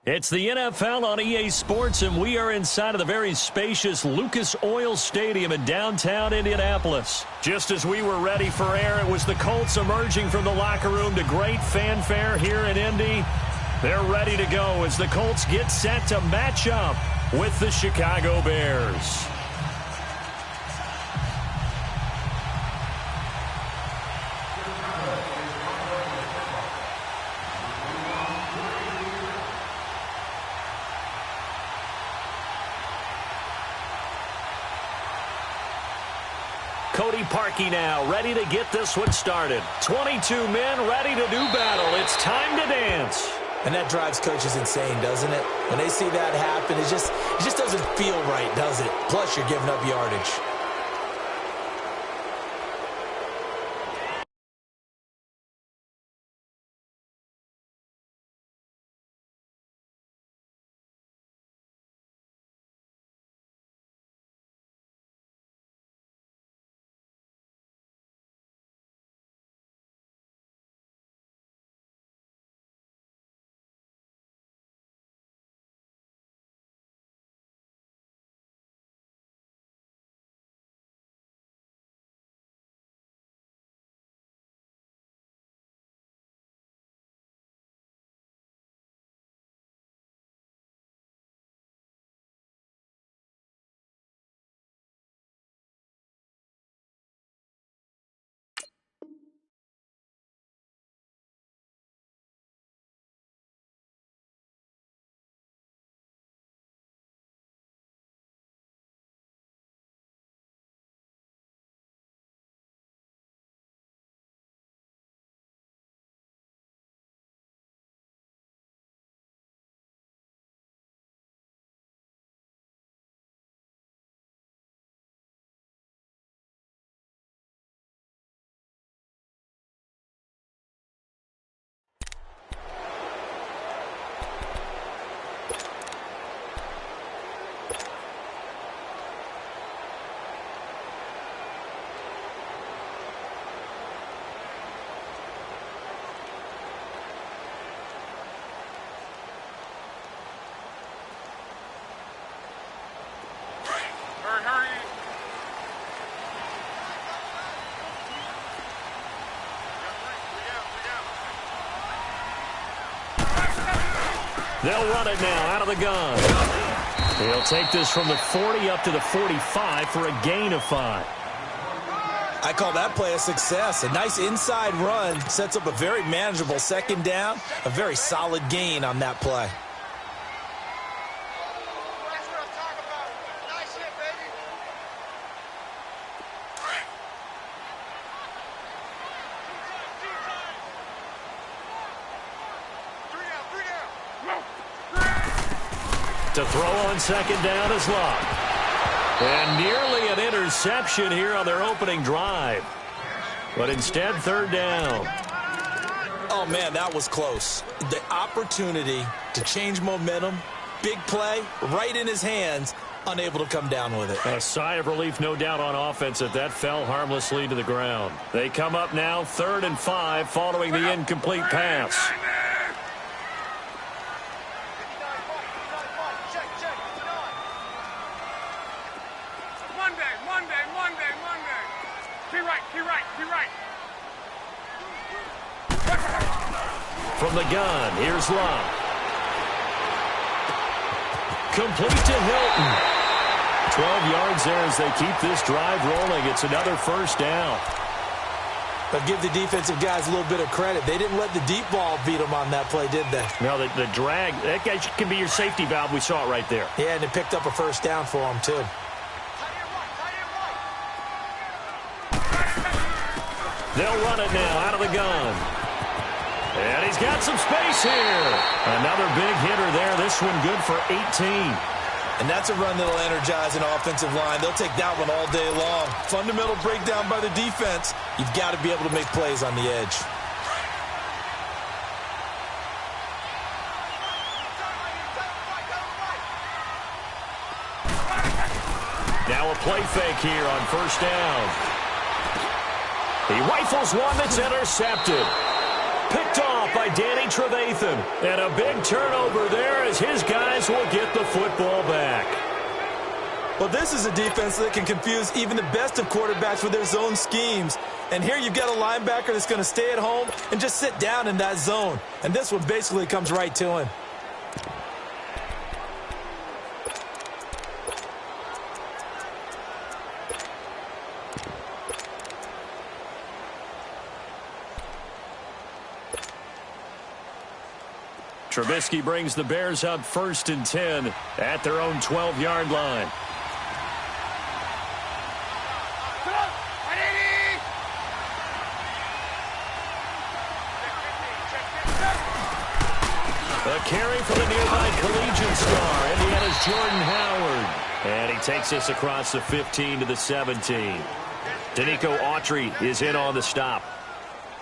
It's the NFL on EA Sports, and we are inside of the very spacious Lucas Oil Stadium in downtown Indianapolis. Just as we were ready for air, it was the Colts emerging from the locker room to great fanfare here in Indy. They're ready to go as the Colts get set to match up with the Chicago Bears. Cody Parkey now, ready to get this one started. 22 men ready to do battle. It's time to dance. And that drives coaches insane, doesn't it? When they see that happen, it just doesn't feel right, does it? Plus, you're giving up yardage. They'll run it now out of the gun. He'll take this from the 40 up to the 45 for a gain of 5. I call that play a success. A nice inside run sets up a very manageable second down. A very solid gain on that play. To throw on second down is Locke. And nearly an interception here on their opening drive. But instead, third down. Oh, man, that was close. The opportunity to change momentum, big play, right in his hands, unable to come down with it. A sigh of relief, no doubt, on offense that that fell harmlessly to the ground. They come up now 3rd and 5 following the incomplete pass. From the gun, here's Locke. Complete to Hilton. 12 yards there as they keep this drive rolling. It's another first down. But give the defensive guys a little bit of credit. They didn't let the deep ball beat them on that play, did they? No, the drag, that guy can be your safety valve. We saw it right there. Yeah, and it picked up a first down for them, too. They'll run it now out of the gun. And he's got some space here. Another big hitter there. This one good for 18. And that's a run that'll energize an offensive line. They'll take that one all day long. Fundamental breakdown by the defense. You've got to be able to make plays on the edge. Now a play fake here on first down. He rifles one that's intercepted. Picked off by Danny Trevathan. And a big turnover there as his guys will get the football back. Well, this is a defense that can confuse even the best of quarterbacks with their zone schemes. And here you've got a linebacker that's going to stay at home and just sit down in that zone. And this one basically comes right to him. Trubisky brings the Bears up 1st and 10 at their own 12-yard line. A carry for the nearby collegiate star, Indiana's Jordan Howard. And he takes us across the 15 to the 17. Danico Autry is in on the stop.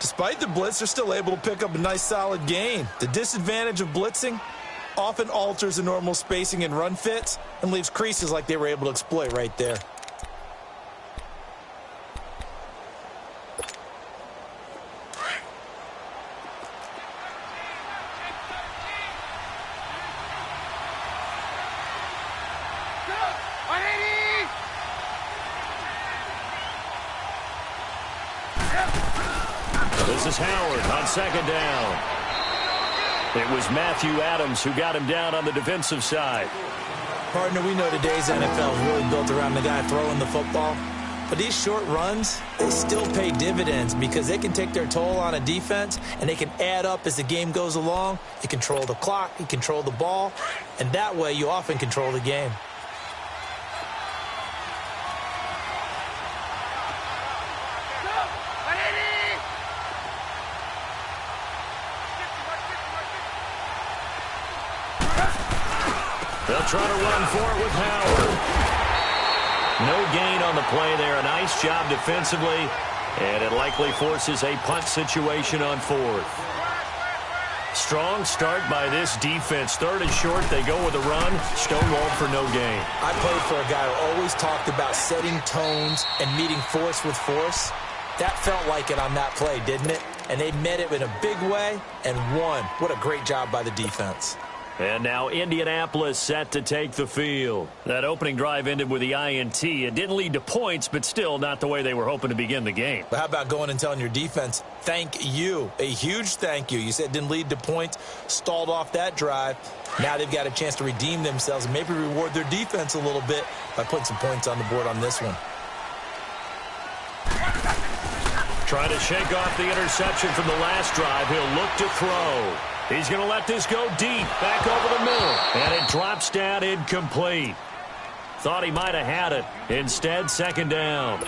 Despite the blitz, they're still able to pick up a nice solid gain. The disadvantage of blitzing often alters the normal spacing and run fits and leaves creases like they were able to exploit right there. This is Howard on 2nd down. It was Matthew Adams who got him down on the defensive side. Partner, we know today's NFL is really built around the guy throwing the football. But these short runs, they still pay dividends because they can take their toll on a defense and they can add up as the game goes along. You control the clock, you control the ball, and that way you often control the game. They'll try to run for it with Howard. No gain on the play there. A nice job defensively, and it likely forces a punt situation on 4th. Strong start by this defense. 3rd and short, they go with a run. Stonewalled for no gain. I played for a guy who always talked about setting tones and meeting force with force. That felt like it on that play, didn't it? And they met it in a big way and won. What a great job by the defense. And now Indianapolis set to take the field. That opening drive ended with the INT. It didn't lead to points, but still not the way they were hoping to begin the game. But how about going and telling your defense, thank you, a huge thank you. You said it didn't lead to points, stalled off that drive. Now they've got a chance to redeem themselves and maybe reward their defense a little bit by putting some points on the board on this one. Trying to shake off the interception from the last drive. He'll look to throw. He's going to let this go deep, back over the middle, and it drops down incomplete. Thought he might have had it. Instead, 2nd down.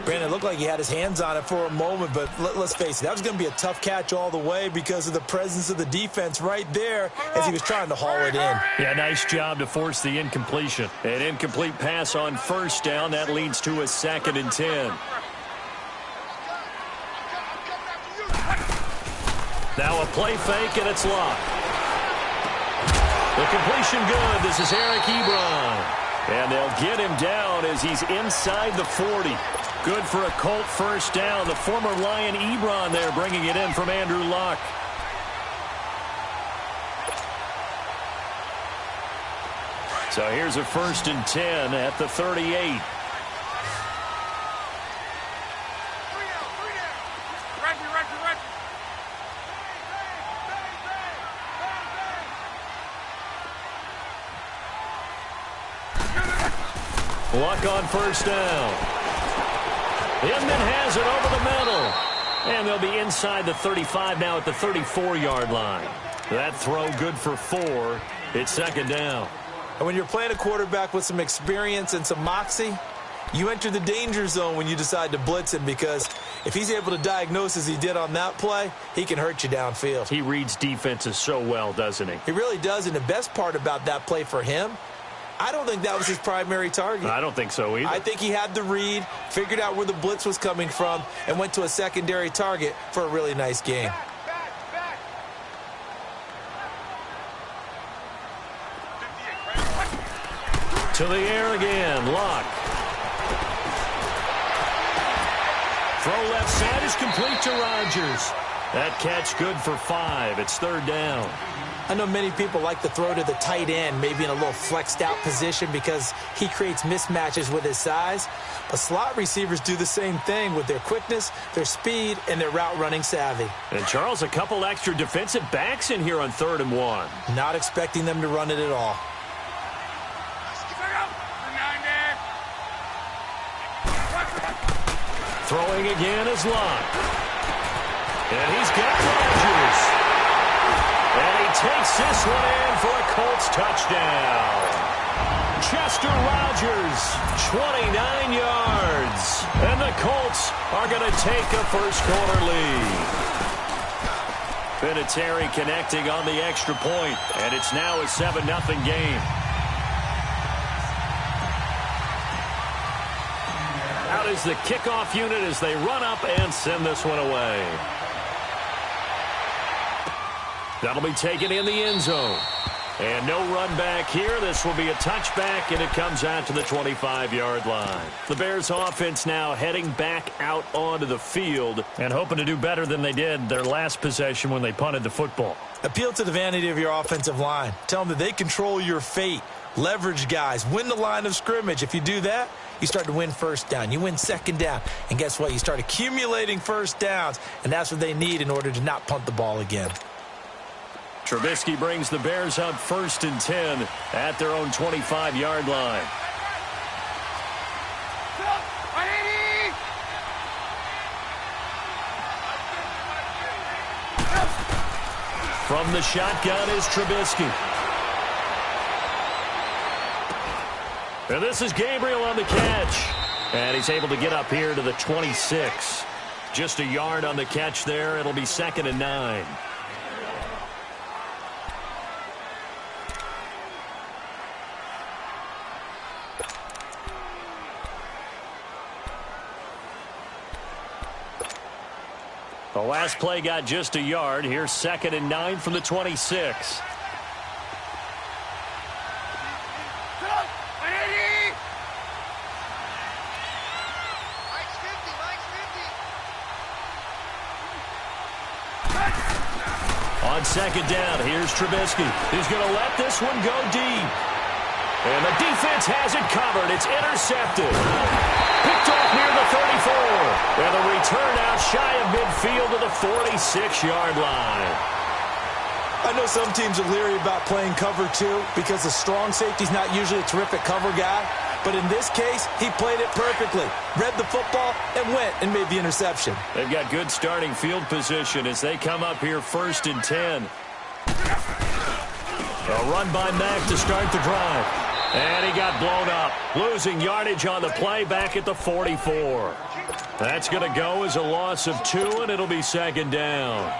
Brandon, it looked like he had his hands on it for a moment, but let's face it, that was going to be a tough catch all the way because of the presence of the defense right there as he was trying to haul it in. Yeah, nice job to force the incompletion. An incomplete pass on 1st down. That leads to a 2nd and 10. Now a play fake, and it's locked. The completion good. This is Eric Ebron. And they'll get him down as he's inside the 40. Good for a Colt 1st down. The former Lion Ebron there bringing it in from Andrew Luck. So here's a 1st and 10 at the 38. Luck on 1st down. Inman has it over the middle. And they'll be inside the 35 now at the 34-yard line. That throw good for 4. It's 2nd down. And when you're playing a quarterback with some experience and some moxie, you enter the danger zone when you decide to blitz him because if he's able to diagnose as he did on that play, he can hurt you downfield. He reads defenses so well, doesn't he? He really does, and the best part about that play for him, I don't think that was his primary target. I don't think so either. I think he had the read, figured out where the blitz was coming from, and went to a secondary target for a really nice game. To the air again, Luck. Throw left side is complete to Rodgers. That catch good for 5. It's third down. I know many people like to throw to the tight end, maybe in a little flexed out position because he creates mismatches with his size. But slot receivers do the same thing with their quickness, their speed, and their route running savvy. And Charles, a couple extra defensive backs in here on 3rd and 1. Not expecting them to run it at all. Throwing again is Locke. And he's got Rodgers. And he takes this one in for a Colts touchdown. Chester Rogers, 29 yards. And the Colts are going to take a first-quarter lead. Vinatieri connecting on the extra point, and it's now a 7-0 game. Out is the kickoff unit as they run up and send this one away. That'll be taken in the end zone. And no run back here. This will be a touchback, and it comes out to the 25-yard line. The Bears offense now heading back out onto the field and hoping to do better than they did their last possession when they punted the football. Appeal to the vanity of your offensive line. Tell them that they control your fate. Leverage guys. Win the line of scrimmage. If you do that, you start to win first down. You win second down. And guess what? You start accumulating first downs, and that's what they need in order to not punt the ball again. Trubisky brings the Bears up 1st and 10 at their own 25-yard line. From the shotgun is Trubisky. And this is Gabriel on the catch. And he's able to get up here to the 26. Just a yard on the catch there. It'll be 2nd and 9. The last play got just a yard. Here's 2nd and 9 from the 26. On 2nd down, here's Trubisky. He's going to let this one go deep. And the defense has it covered. It's intercepted. Picked off near the 34. And the return out shy of midfield to the 46-yard line. I know some teams are leery about playing cover 2 because the strong safety's not usually a terrific cover guy. But in this case, he played it perfectly. Read the football and went and made the interception. They've got good starting field position as they come up here 1st and 10. A run by Mack to start the drive. And he got blown up. Losing yardage on the play back at the 44. That's going to go as a loss of 2, and it'll be 2nd down.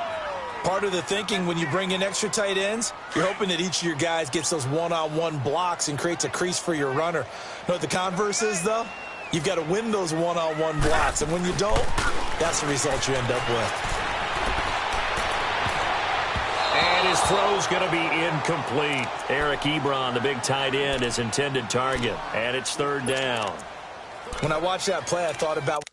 Part of the thinking when you bring in extra tight ends, you're hoping that each of your guys gets those one-on-one blocks and creates a crease for your runner. Know what the converse is, though? You've got to win those one-on-one blocks, and when you don't, that's the result you end up with. And his throw's going to be incomplete. Eric Ebron, the big tight end, his intended target, and it's 3rd down. When I watched that play, I thought about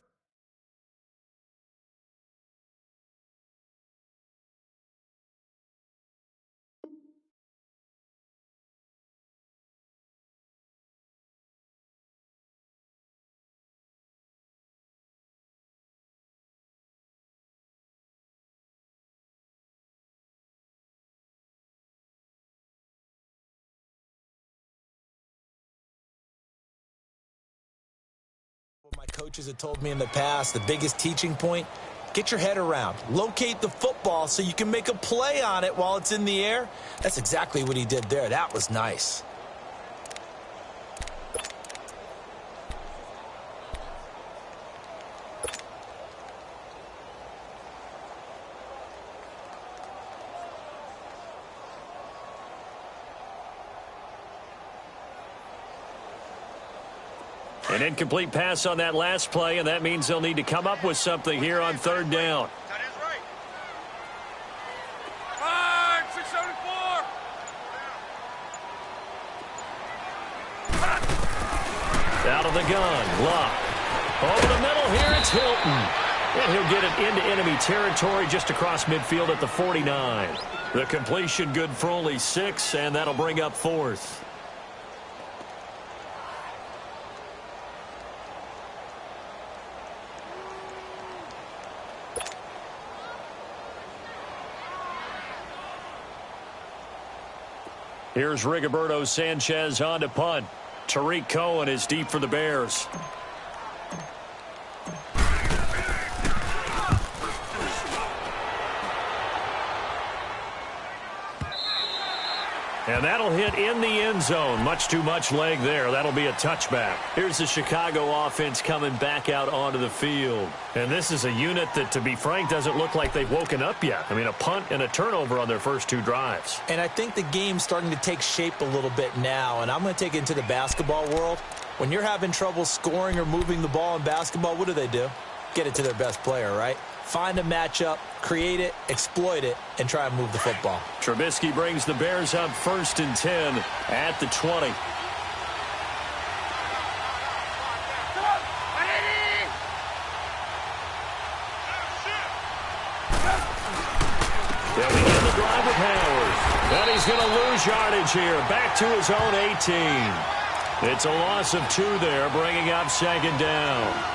what my coaches had told me in the past, the biggest teaching point, get your head around. Locate the football so you can make a play on it while it's in the air. That's exactly what he did there. That was nice. An incomplete pass on that last play, and that means they'll need to come up with something here on 3rd down. That is right. 674. Out of the gun, Luck. Over the middle here, it's Hilton. And he'll get it into enemy territory just across midfield at the 49. The completion good for only 6, and that'll bring up 4th. Here's Rigoberto Sanchez on to punt. Tariq Cohen is deep for the Bears. And that'll hit in the end zone. Much too much leg there. That'll be a touchback. Here's the Chicago offense coming back out onto the field. And this is a unit that, to be frank, doesn't look like they've woken up yet. I mean, a punt and a turnover on their first 2 drives. And I think the game's starting to take shape a little bit now. And I'm going to take it into the basketball world. When you're having trouble scoring or moving the ball in basketball, what do? Get it to their best player, right? Find a matchup, create it, exploit it, and try and move the football. Trubisky brings the Bears up 1st and 10 at the 20. They'll begin the drive with Howard. And he's going to lose yardage here. Back to his own 18. It's a loss of 2 there, bringing up 2nd down.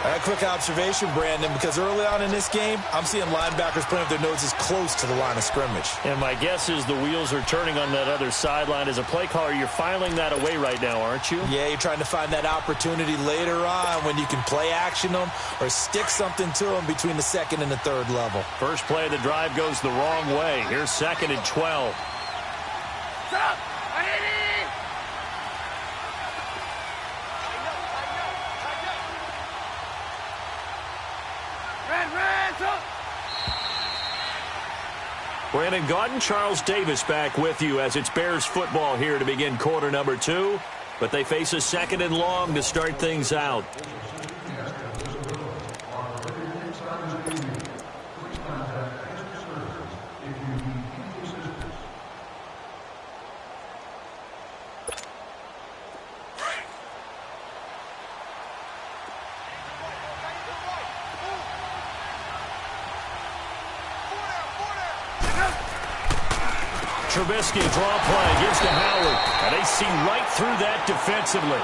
A quick observation, Brandon, because early on in this game, I'm seeing linebackers putting up their noses close to the line of scrimmage. And my guess is the wheels are turning on that other sideline. As a play caller, you're filing that away right now, aren't you? Yeah, you're trying to find that opportunity later on when you can play action them or stick something to them between the 2nd and the 3rd level. First play of the drive goes the wrong way. Here's 2nd and 12. Stop! Brandon Gaudin, Charles Davis back with you as it's Bears football here to begin quarter number 2. But they face a 2nd and long to start things out. Trubisky draw play, gives to Howard, and they see right through that defensively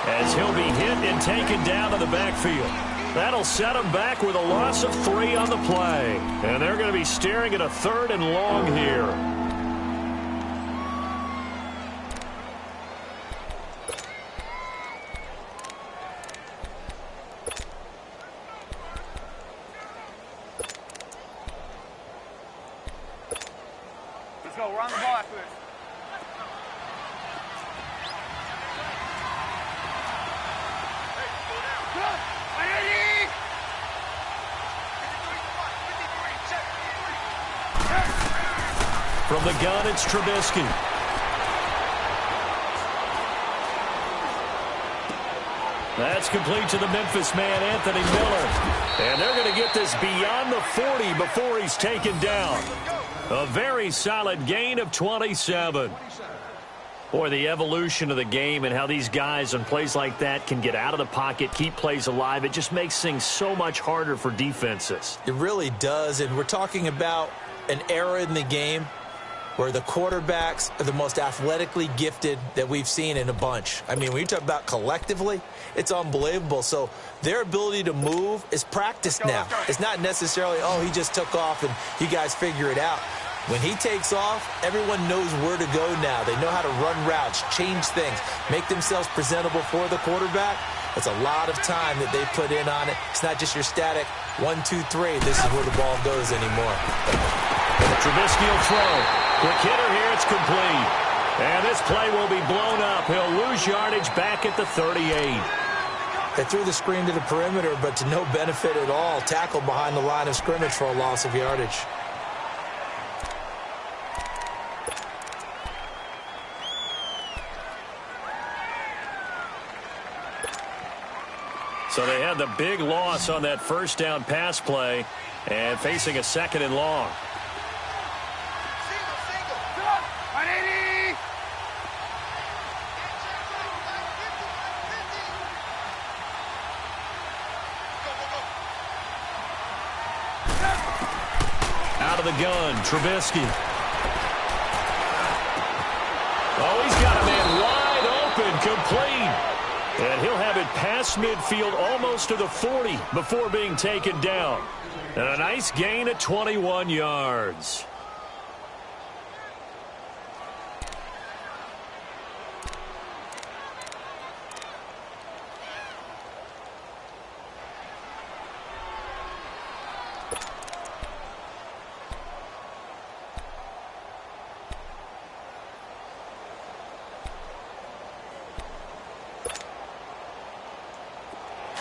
as he'll be hit and taken down to the backfield. That'll set him back with a loss of 3 on the play, and they're going to be staring at a 3rd and long here. Let's go. Run the ball after this. From the gun, it's Trubisky. That's complete to the Memphis man, Anthony Miller. And they're going to get this beyond the 40 before he's taken down. A very solid gain of 27. Boy, the evolution of the game and how these guys on plays like that can get out of the pocket, keep plays alive, it just makes things so much harder for defenses. It really does, and we're talking about an era in the game where the quarterbacks are the most athletically gifted that we've seen in a bunch. I mean, when you talk about collectively, it's unbelievable. So their ability to move is practiced now. It's not necessarily, oh, he just took off and you guys figure it out. When he takes off, everyone knows where to go now. They know how to run routes, change things, make themselves presentable for the quarterback. It's a lot of time that they put in on it. It's not just your static 1, 2, 3. This is where the ball goes anymore. Trubisky will throw. Quick hitter here. It's complete. And this play will be blown up. He'll lose yardage back at the 38. They threw the screen to the perimeter, but to no benefit at all. Tackled behind the line of scrimmage for a loss of yardage. So they had the big loss on that first down pass play and facing a 2nd and long. of the gun. Trubisky. Oh, he's got a man wide open, complete. And he'll have it past midfield almost to the 40 before being taken down. And a nice gain of 21 yards.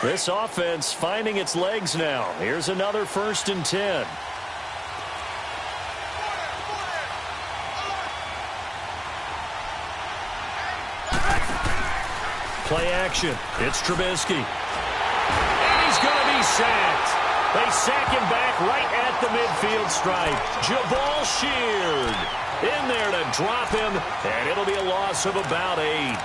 This offense finding its legs now. Here's another 1st and 10. Play action. It's Trubisky. And he's going to be sacked. They sack him back right at the midfield stripe. Jabal Sheard in there to drop him, and it'll be a loss of about 8.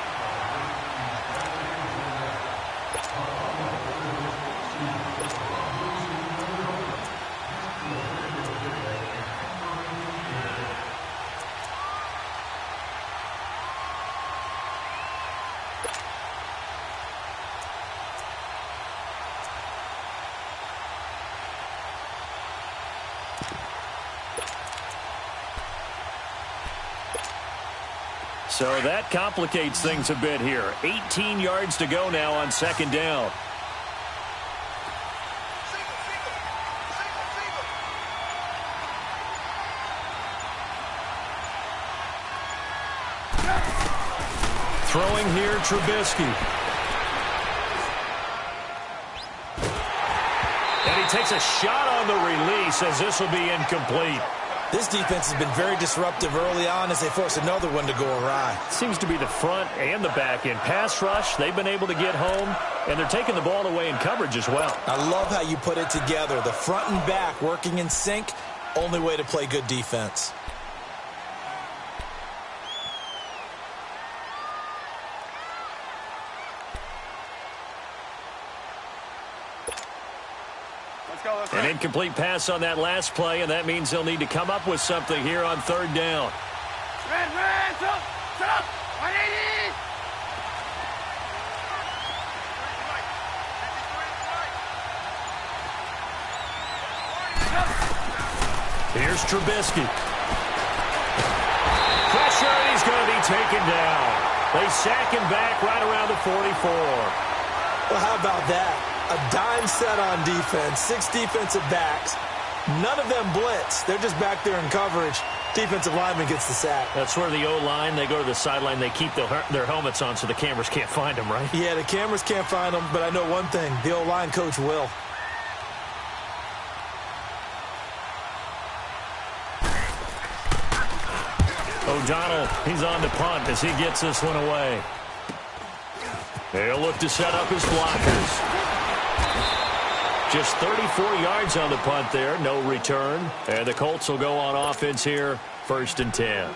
So that complicates things a bit here. 18 yards to go now on 2nd down. Throwing here, Trubisky. And he takes a shot on the release as this will be incomplete. This defense has been very disruptive early on as they force another one to go awry. Seems to be the front and the back end. Pass rush, they've been able to get home, and they're taking the ball away in coverage as well. I love how you put it together. The front and back working in sync, only way to play good defense. An incomplete pass on that last play, and that means they'll need to come up with something here on 3rd down. Red, set up, 180. Here's Trubisky. Pressure, and he's going to be taken down. They sack him back right around the 44. Well, how about that? A dime set on defense, 6 defensive backs. None of them blitz. They're just back there in coverage. Defensive lineman gets the sack. That's where the O-line, they go to the sideline, they keep their helmets on so the cameras can't find them, right? Yeah, the cameras can't find them, but I know one thing. The O-line coach will. O'Donnell, he's on to punt as he gets this one away. They'll look to set up his blockers. Just 34 yards on the punt there, no return. And the Colts will go on offense here, 1st and 10.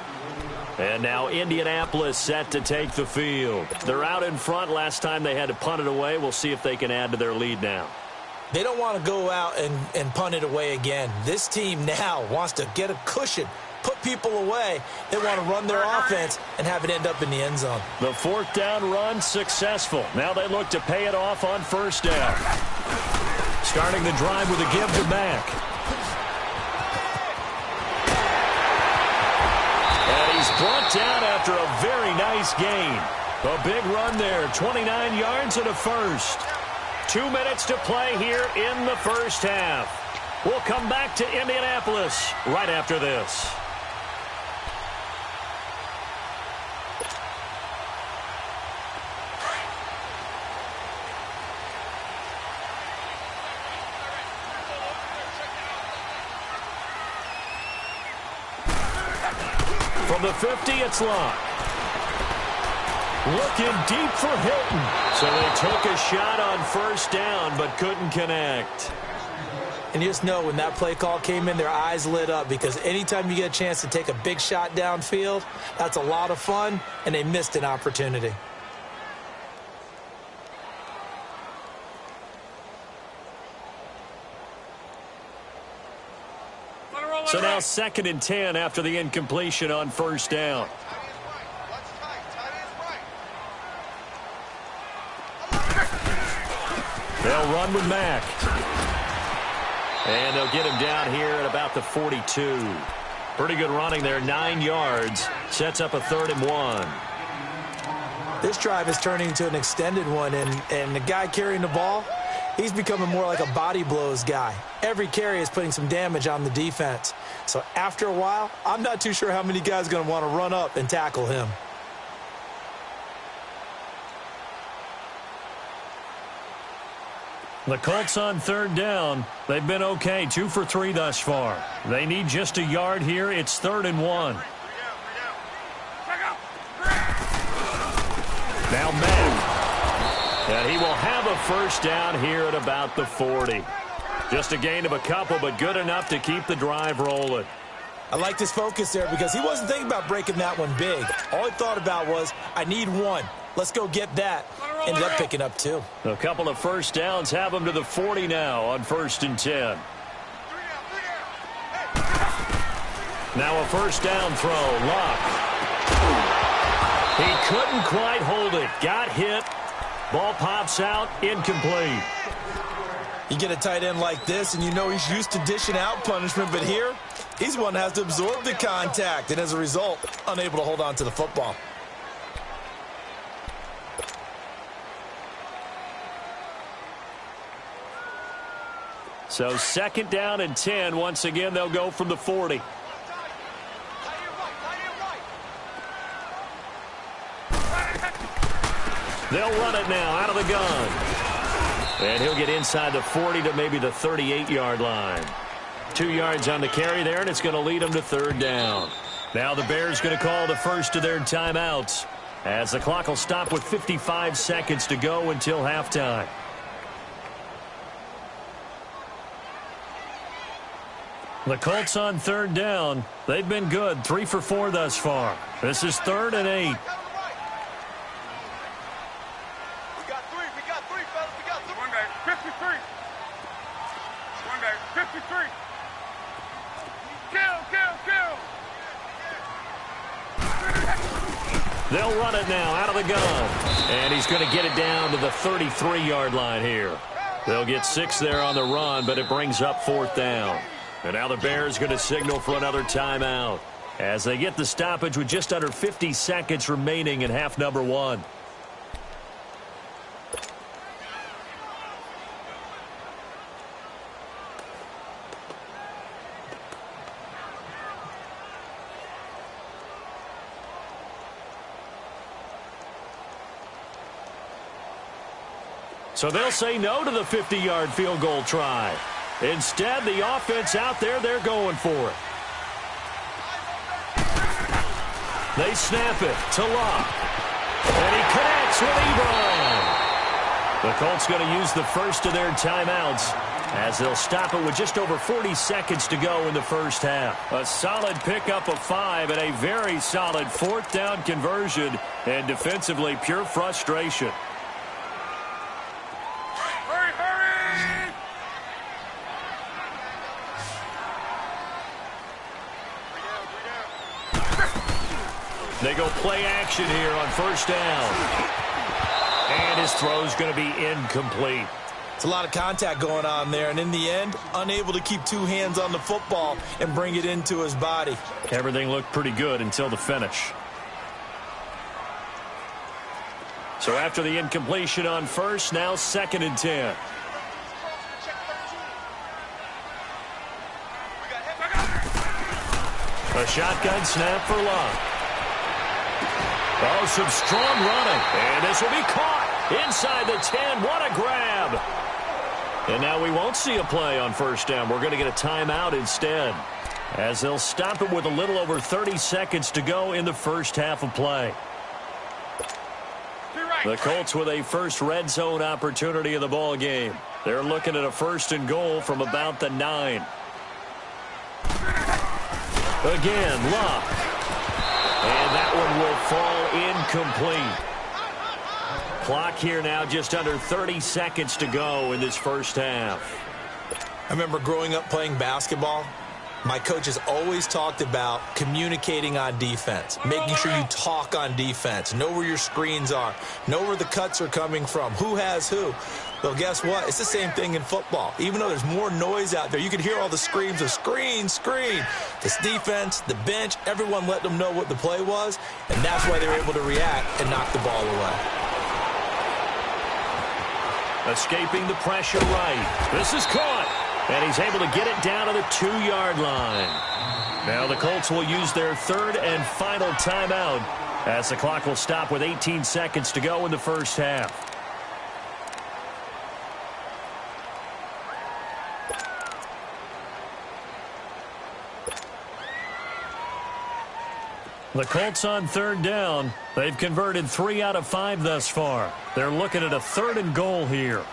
And now Indianapolis set to take the field. They're out in front. Last time they had to punt it away. We'll see if they can add to their lead now. They don't want to go out and punt it away again. This team now wants to get a cushion, put people away. They want to run their offense and have it end up in the end zone. The 4th down run successful. Now they look to pay it off on 1st down. Starting the drive with a give to Mack. And he's brought down after a very nice gain. A big run there, 29 yards and a first. 2 minutes to play here in the 1st half. We'll come back to Indianapolis right after this. From the 50, it's Locke. Looking deep for Hilton. So they took a shot on 1st down, but couldn't connect. And you just know when that play call came in, their eyes lit up because anytime you get a chance to take a big shot downfield, that's a lot of fun, and they missed an opportunity. Let her roll. So now 2nd and 10 after the incompletion on first down. They'll run with Mack. And they'll get him down here at about the 42. Pretty good running there, 9 yards. Sets up a 3rd and 1. This drive is turning into an extended one, and the guy carrying the ball, he's becoming more like a body blows guy. Every carry is putting some damage on the defense. So after a while, I'm not too sure how many guys are going to want to run up and tackle him. The Colts on 3rd down. They've been okay, 2 for 3 thus far. They need just a yard here. It's 3rd and 1. Now Mack. And he will have a first down here at about the 40. Just a gain of a couple, but good enough to keep the drive rolling. I like his focus there because he wasn't thinking about breaking that one big. All he thought about was, I need one. Let's go get that. Ended up picking up 2. A couple of first downs have him to the 40 now on 1st and 10. Now a first down throw. Luck. He couldn't quite hold it. Got hit. Ball pops out. Incomplete. You get a tight end like this, and you know he's used to dishing out punishment, but here, he's one that has to absorb the contact, and as a result, unable to hold on to the football. So 2nd down and 10. Once again, they'll go from the 40. They'll run it now out of the gun. And he'll get inside the 40 to maybe the 38-yard line. 2 yards on the carry there, and it's going to lead them to 3rd down. Now the Bears going to call the first of their timeouts as the clock will stop with 55 seconds to go until halftime. The Colts on 3rd down. They've been good, 3 for 4 thus far. This is 3rd and 8. They'll run it now out of the gun. And he's going to get it down to the 33-yard line here. They'll get 6 there on the run, but it brings up 4th down. And now the Bears going to signal for another timeout as they get the stoppage with just under 50 seconds remaining in half number 1. So they'll say no to the 50-yard field goal try. Instead, the offense out there, they're going for it. They snap it to Locke. And he connects with Ebron. The Colts going to use the first of their timeouts as they'll stop it with just over 40 seconds to go in the first half. A solid pickup of 5 and a very solid 4th down conversion, and defensively pure frustration. They go play action here on 1st down. And his throw's going to be incomplete. It's a lot of contact going on there, and in the end, unable to keep 2 hands on the football and bring it into his body. Everything looked pretty good until the finish. So after the incompletion on 1st, now 2nd and 10. A shotgun snap for Locke. Oh, some strong running. And this will be caught inside the 10. What a grab. And now we won't see a play on 1st down. We're going to get a timeout instead, as they'll stop it with a little over 30 seconds to go in the first half of play. The Colts with a first red zone opportunity of the ball game. They're looking at a 1st and goal from about the 9. Again, Locke. And that one will fall incomplete. Clock here now just under 30 seconds to go in this first half. I remember growing up playing basketball, My coach has always talked about communicating on defense, making sure you talk on defense, know where your screens are, know where the cuts are coming from, who has who. Well, guess what? It's the same thing in football. Even though there's more noise out there, you can hear all the screams of screen, screen. This defense, the bench, everyone let them know what the play was, and that's why they were able to react and knock the ball away. Escaping the pressure right. This is caught. And he's able to get it down to the 2-yard line. Now the Colts will use their third and final timeout as the clock will stop with 18 seconds to go in the first half. The Colts on third down. They've converted 3 out of 5 thus far. They're looking at a 3rd and goal here.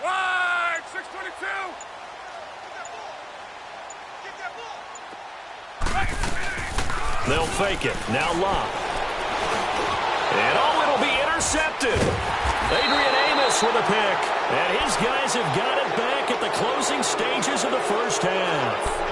Wide, 622. They'll fake it. Now Locke. And it'll be intercepted. Adrian Amos with a pick. And his guys have got it back at the closing stages of the first half.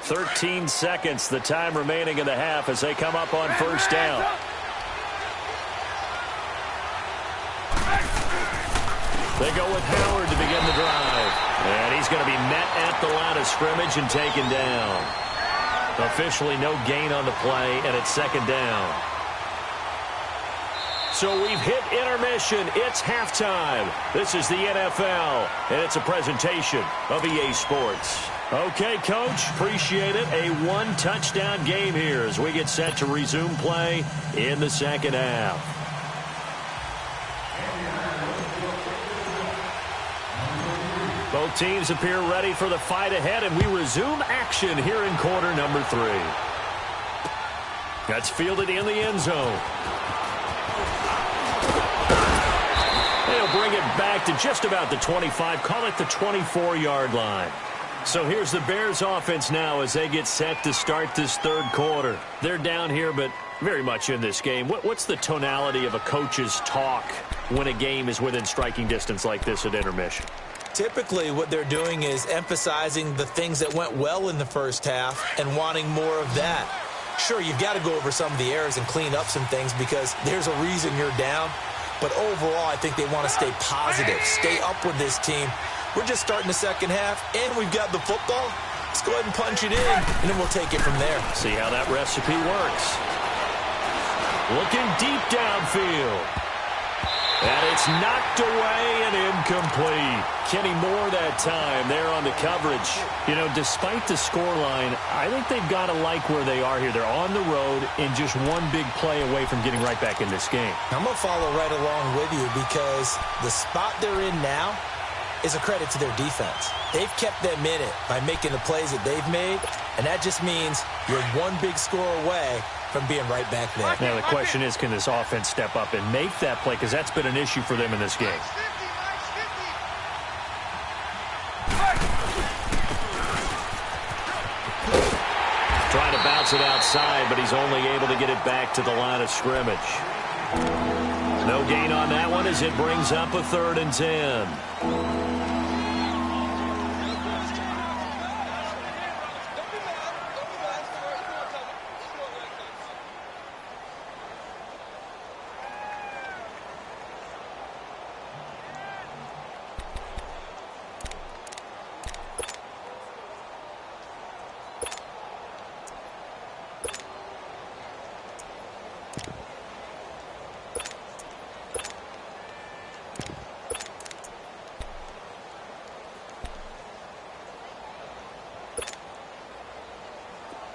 13 seconds, the time remaining in the half as they come up on first down. They go with Howard to begin the drive. And he's going to be met at the line of scrimmage and taken down. Officially no gain on the play, and it's second down. So we've hit intermission. It's halftime. This is the NFL, and it's a presentation of EA Sports. Okay, Coach, appreciate it. A one-touchdown game here as we get set to resume play in the second half. Both teams appear ready for the fight ahead, and we resume action here in quarter number 3. That's fielded in the end zone. They'll bring it back to just about the 25, call it the 24-yard line. So here's the Bears offense now as they get set to start this third quarter. They're down here, but very much in this game. What's the tonality of a coach's talk when a game is within striking distance like this at intermission? Typically, what they're doing is emphasizing the things that went well in the first half and wanting more of that. Sure, you've got to go over some of the errors and clean up some things because there's a reason you're down. But overall, I think they want to stay positive, stay up with this team. We're just starting the second half, and we've got the football. Let's go ahead and punch it in, and then we'll take it from there. See how that recipe works. Looking deep downfield. And it's knocked away and incomplete. Kenny Moore that time there on the coverage. You know, despite the scoreline, I think they've got to like where they are here. They're on the road and just one big play away from getting right back in this game. I'm going to follow right along with you because the spot they're in now is a credit to their defense. They've kept them in it by making the plays that they've made, and that just means you're one big score away from being right back there. Now the question is, can this offense step up and make that play? Because that's been an issue for them in this game. Trying to bounce it outside, but he's only able to get it back to the line of scrimmage. No gain on that one as it brings up a 3rd and 10.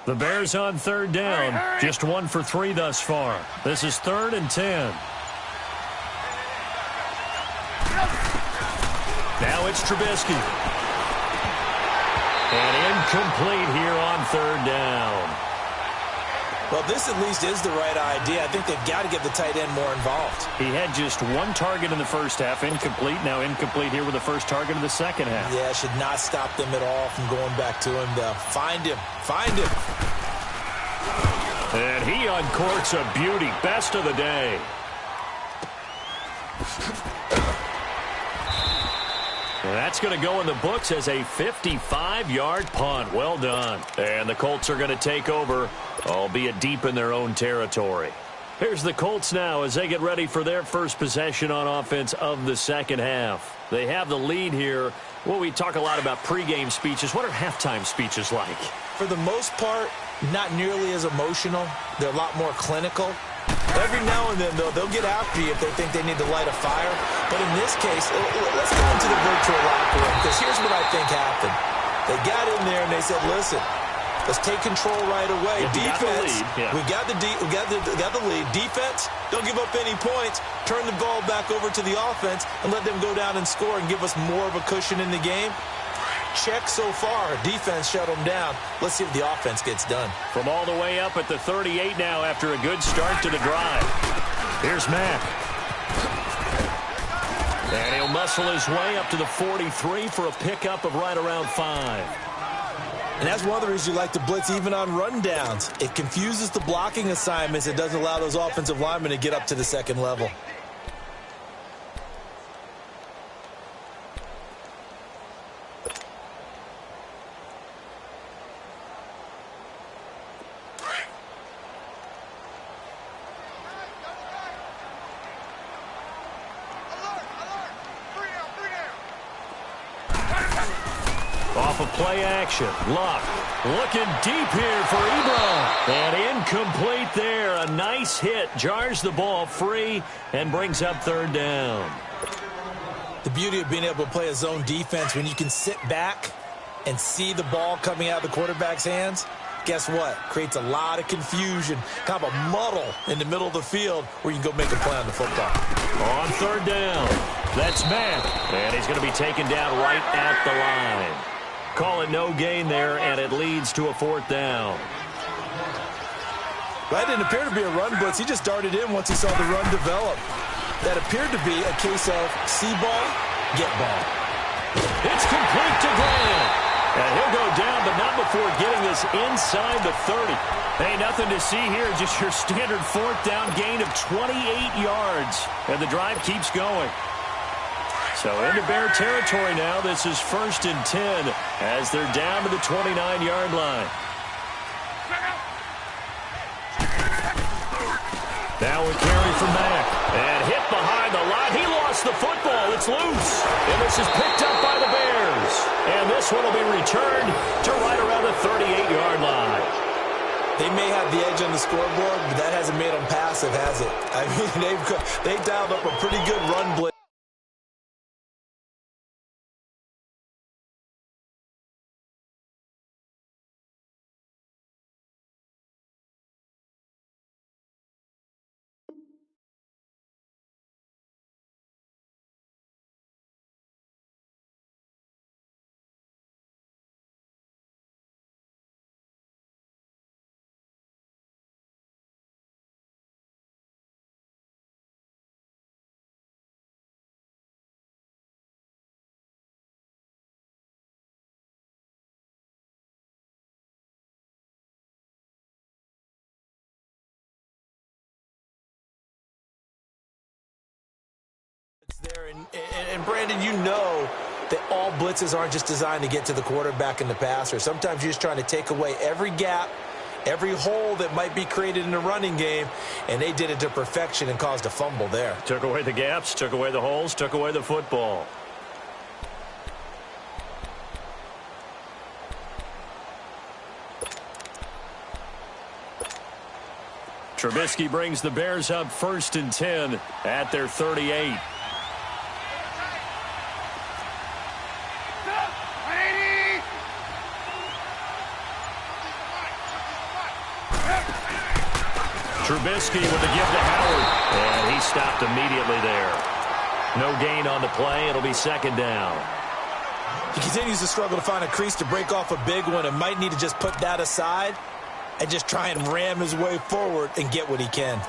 The Bears on third down. Just 1 for 3 thus far. This is 3rd and 10. Now it's Trubisky. And incomplete here on 3rd down. Well, this at least is the right idea. I think they've got to get the tight end more involved. He had just 1 target in the first half, incomplete. Now incomplete here with the first target of the second half. Yeah, should not stop them at all from going back to him, though. Find him. Find him. And he uncorks a beauty. Best of the day. And that's going to go in the books as a 55-yard punt. Well done. And the Colts are going to take over, albeit deep in their own territory. Here's the Colts now as they get ready for their first possession on offense of the second half. They have the lead here. Well, we talk a lot about pregame speeches. What are halftime speeches like? For the most part, not nearly as emotional. They're a lot more clinical. Every now and then, though, they'll get after you if they think they need to light a fire. But in this case, let's go into the virtual locker room, because here's what I think happened. They got in there and they said, listen, let's take control right away. Defense, we got the lead. Defense, don't give up any points. Turn the ball back over to the offense and let them go down and score and give us more of a cushion in the game. Check so far. Defense shut them down. Let's see if the offense gets done. From all the way up at the 38 now after a good start to the drive. Here's Mack. And he'll muscle his way up to the 43 for a pickup of right around 5. And that's one of the reasons you like to blitz even on rundowns. It confuses the blocking assignments. It doesn't allow those offensive linemen to get up to the second level. Off of play action. Luck looking deep here for Ebron. And incomplete there. A nice hit. Jars the ball free and brings up 3rd down. The beauty of being able to play a zone defense when you can sit back and see the ball coming out of the quarterback's hands, guess what? Creates a lot of confusion, kind of a muddle in the middle of the field where you can go make a play on the football. On 3rd down, that's Mack. And he's going to be taken down right at the line. Call it no gain there, and it leads to a 4th down. That didn't appear to be a run blitz. He just darted in once he saw the run develop. That appeared to be a case of see ball, get ball. It's complete to Grant. And he'll go down, but not before getting this inside the 30. Hey, nothing to see here, just your standard 4th down gain of 28 yards. And the drive keeps going. So into Bear territory now. This is 1st and 10 as they're down to the 29-yard line. Now a carry from Mack. And hit behind the line. He lost the football. It's loose. And this is picked up by the Bears. And this one will be returned to right around the 38-yard line. They may have the edge on the scoreboard, but that hasn't made them passive, has it? I mean, they've dialed up a pretty good run blitz. There and Brandon, you know that all blitzes aren't just designed to get to the quarterback and the passer. Sometimes you're just trying to take away every gap, every hole that might be created in the running game, and they did it to perfection and caused a fumble there. Took away the gaps, took away the holes, took away the football. Trubisky brings the Bears up 1st and 10 at their 38. Trubisky with the give to Howard. And he stopped immediately there. No gain on the play. It'll be second down. He continues to struggle to find a crease to break off a big one and might need to just put that aside and just try and ram his way forward and get what he can.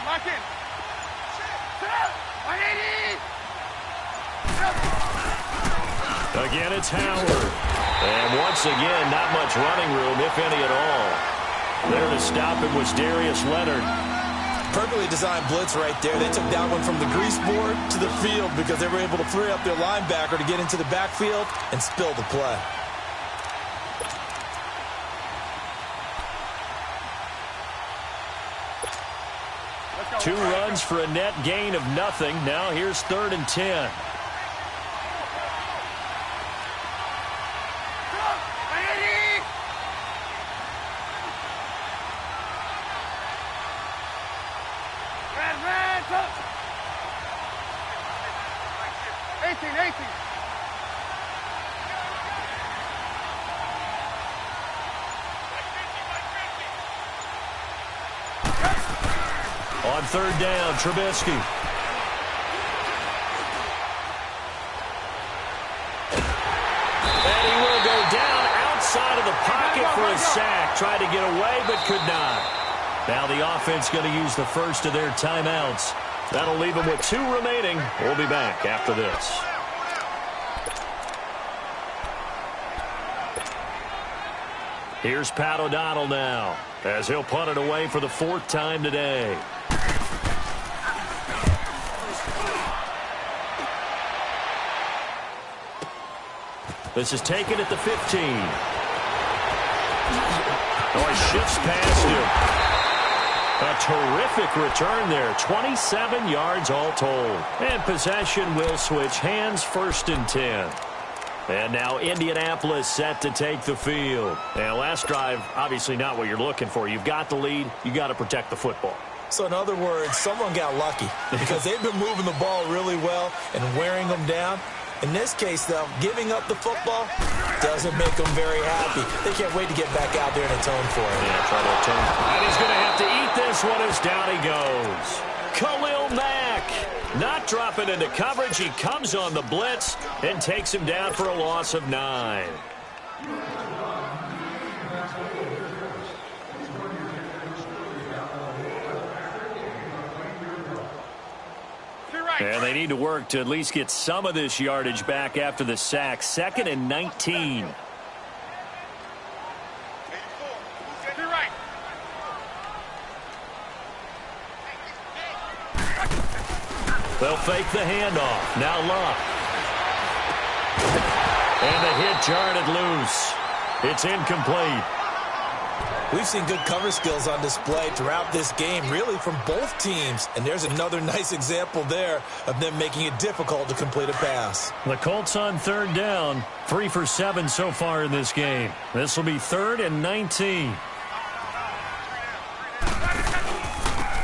Lock in. Again, it's Howard. And once again, not much running room, if any at all. There to stop him was Darius Leonard. Perfectly designed blitz right there. They took that one from the grease board to the field because they were able to free up their linebacker to get into the backfield and spill the play. Two runs for a net gain of nothing. Now here's 3rd and 10. On 3rd down, Trubisky. And he will go down outside of the pocket for a sack. Tried to get away, but could not. Now the offense going to use the first of their timeouts. That'll leave them with 2 remaining. We'll be back after this. Here's Pat O'Donnell now, as he'll punt it away for the 4th time today. This is taken at the 15. Oh, he shifts past him. A terrific return there. 27 yards all told. And possession will switch hands, 1st and 10. And now Indianapolis set to take the field. And last drive, obviously not what you're looking for. You've got the lead. You got to protect the football. So in other words, someone got lucky because they've been moving the ball really well and wearing them down. In this case, though, giving up the football doesn't make them very happy. They can't wait to get back out there and atone for it. Yeah, try to atone. And he's going to have to eat this one as down he goes. Khalil Mack not dropping into coverage. He comes on the blitz and takes him down for a loss of 9. And they need to work to at least get some of this yardage back after the sack. 2nd and 19. They'll fake the handoff. Now Luck. And the hit jarred loose. It's incomplete. We've seen good cover skills on display throughout this game, really from both teams. And there's another nice example there of them making it difficult to complete a pass. The Colts on 3rd down, 3 for 7 so far in this game. This will be 3rd and 19.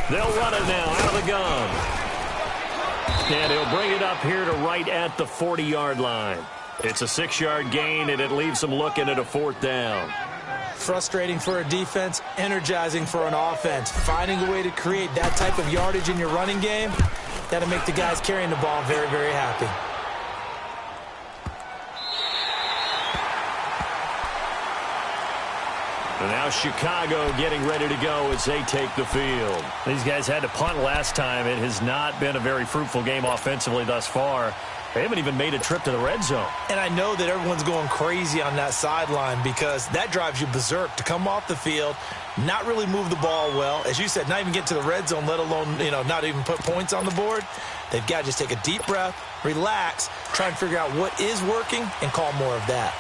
They'll run it now out of the gun. And he'll bring it up here to right at the 40-yard line. It's a 6-yard gain, and it leaves them looking at a 4th down. Frustrating for a defense, energizing for an offense. Finding a way to create that type of yardage in your running game, that'll make the guys carrying the ball very, very happy. And now Chicago getting ready to go as they take the field. These guys had to punt last time. It has not been a very fruitful game offensively thus far. They haven't even made a trip to the red zone. And I know that everyone's going crazy on that sideline because that drives you berserk to come off the field, not really move the ball well. As you said, not even get to the red zone, let alone, not even put points on the board. They've got to just take a deep breath, relax, try and figure out what is working, and call more of that.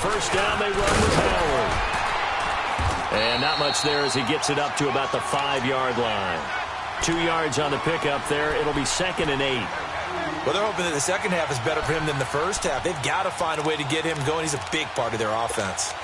first down, they run with Howard. And not much there as he gets it up to about the 5-yard line. 2 yards on the pickup there. It'll be 2nd and 8. Well, they're hoping that the second half is better for him than the first half. They've got to find a way to get him going. He's a big part of their offense.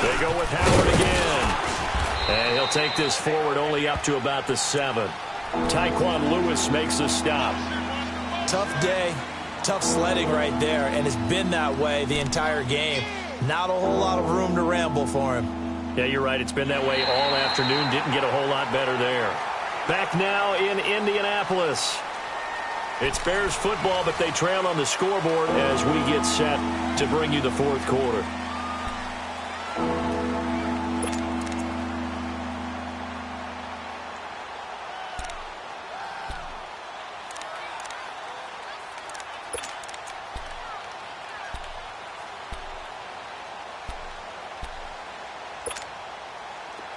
They go with Howard again. And he'll take this forward only up to about the 7. Tyquan Lewis makes a stop. Tough day, tough sledding right there, and it's been that way the entire game. Not a whole lot of room to ramble for him. Yeah, you're right. It's been that way all afternoon. Didn't get a whole lot better there. Back now in Indianapolis. It's Bears football, but they trail on the scoreboard as we get set to bring you the fourth quarter.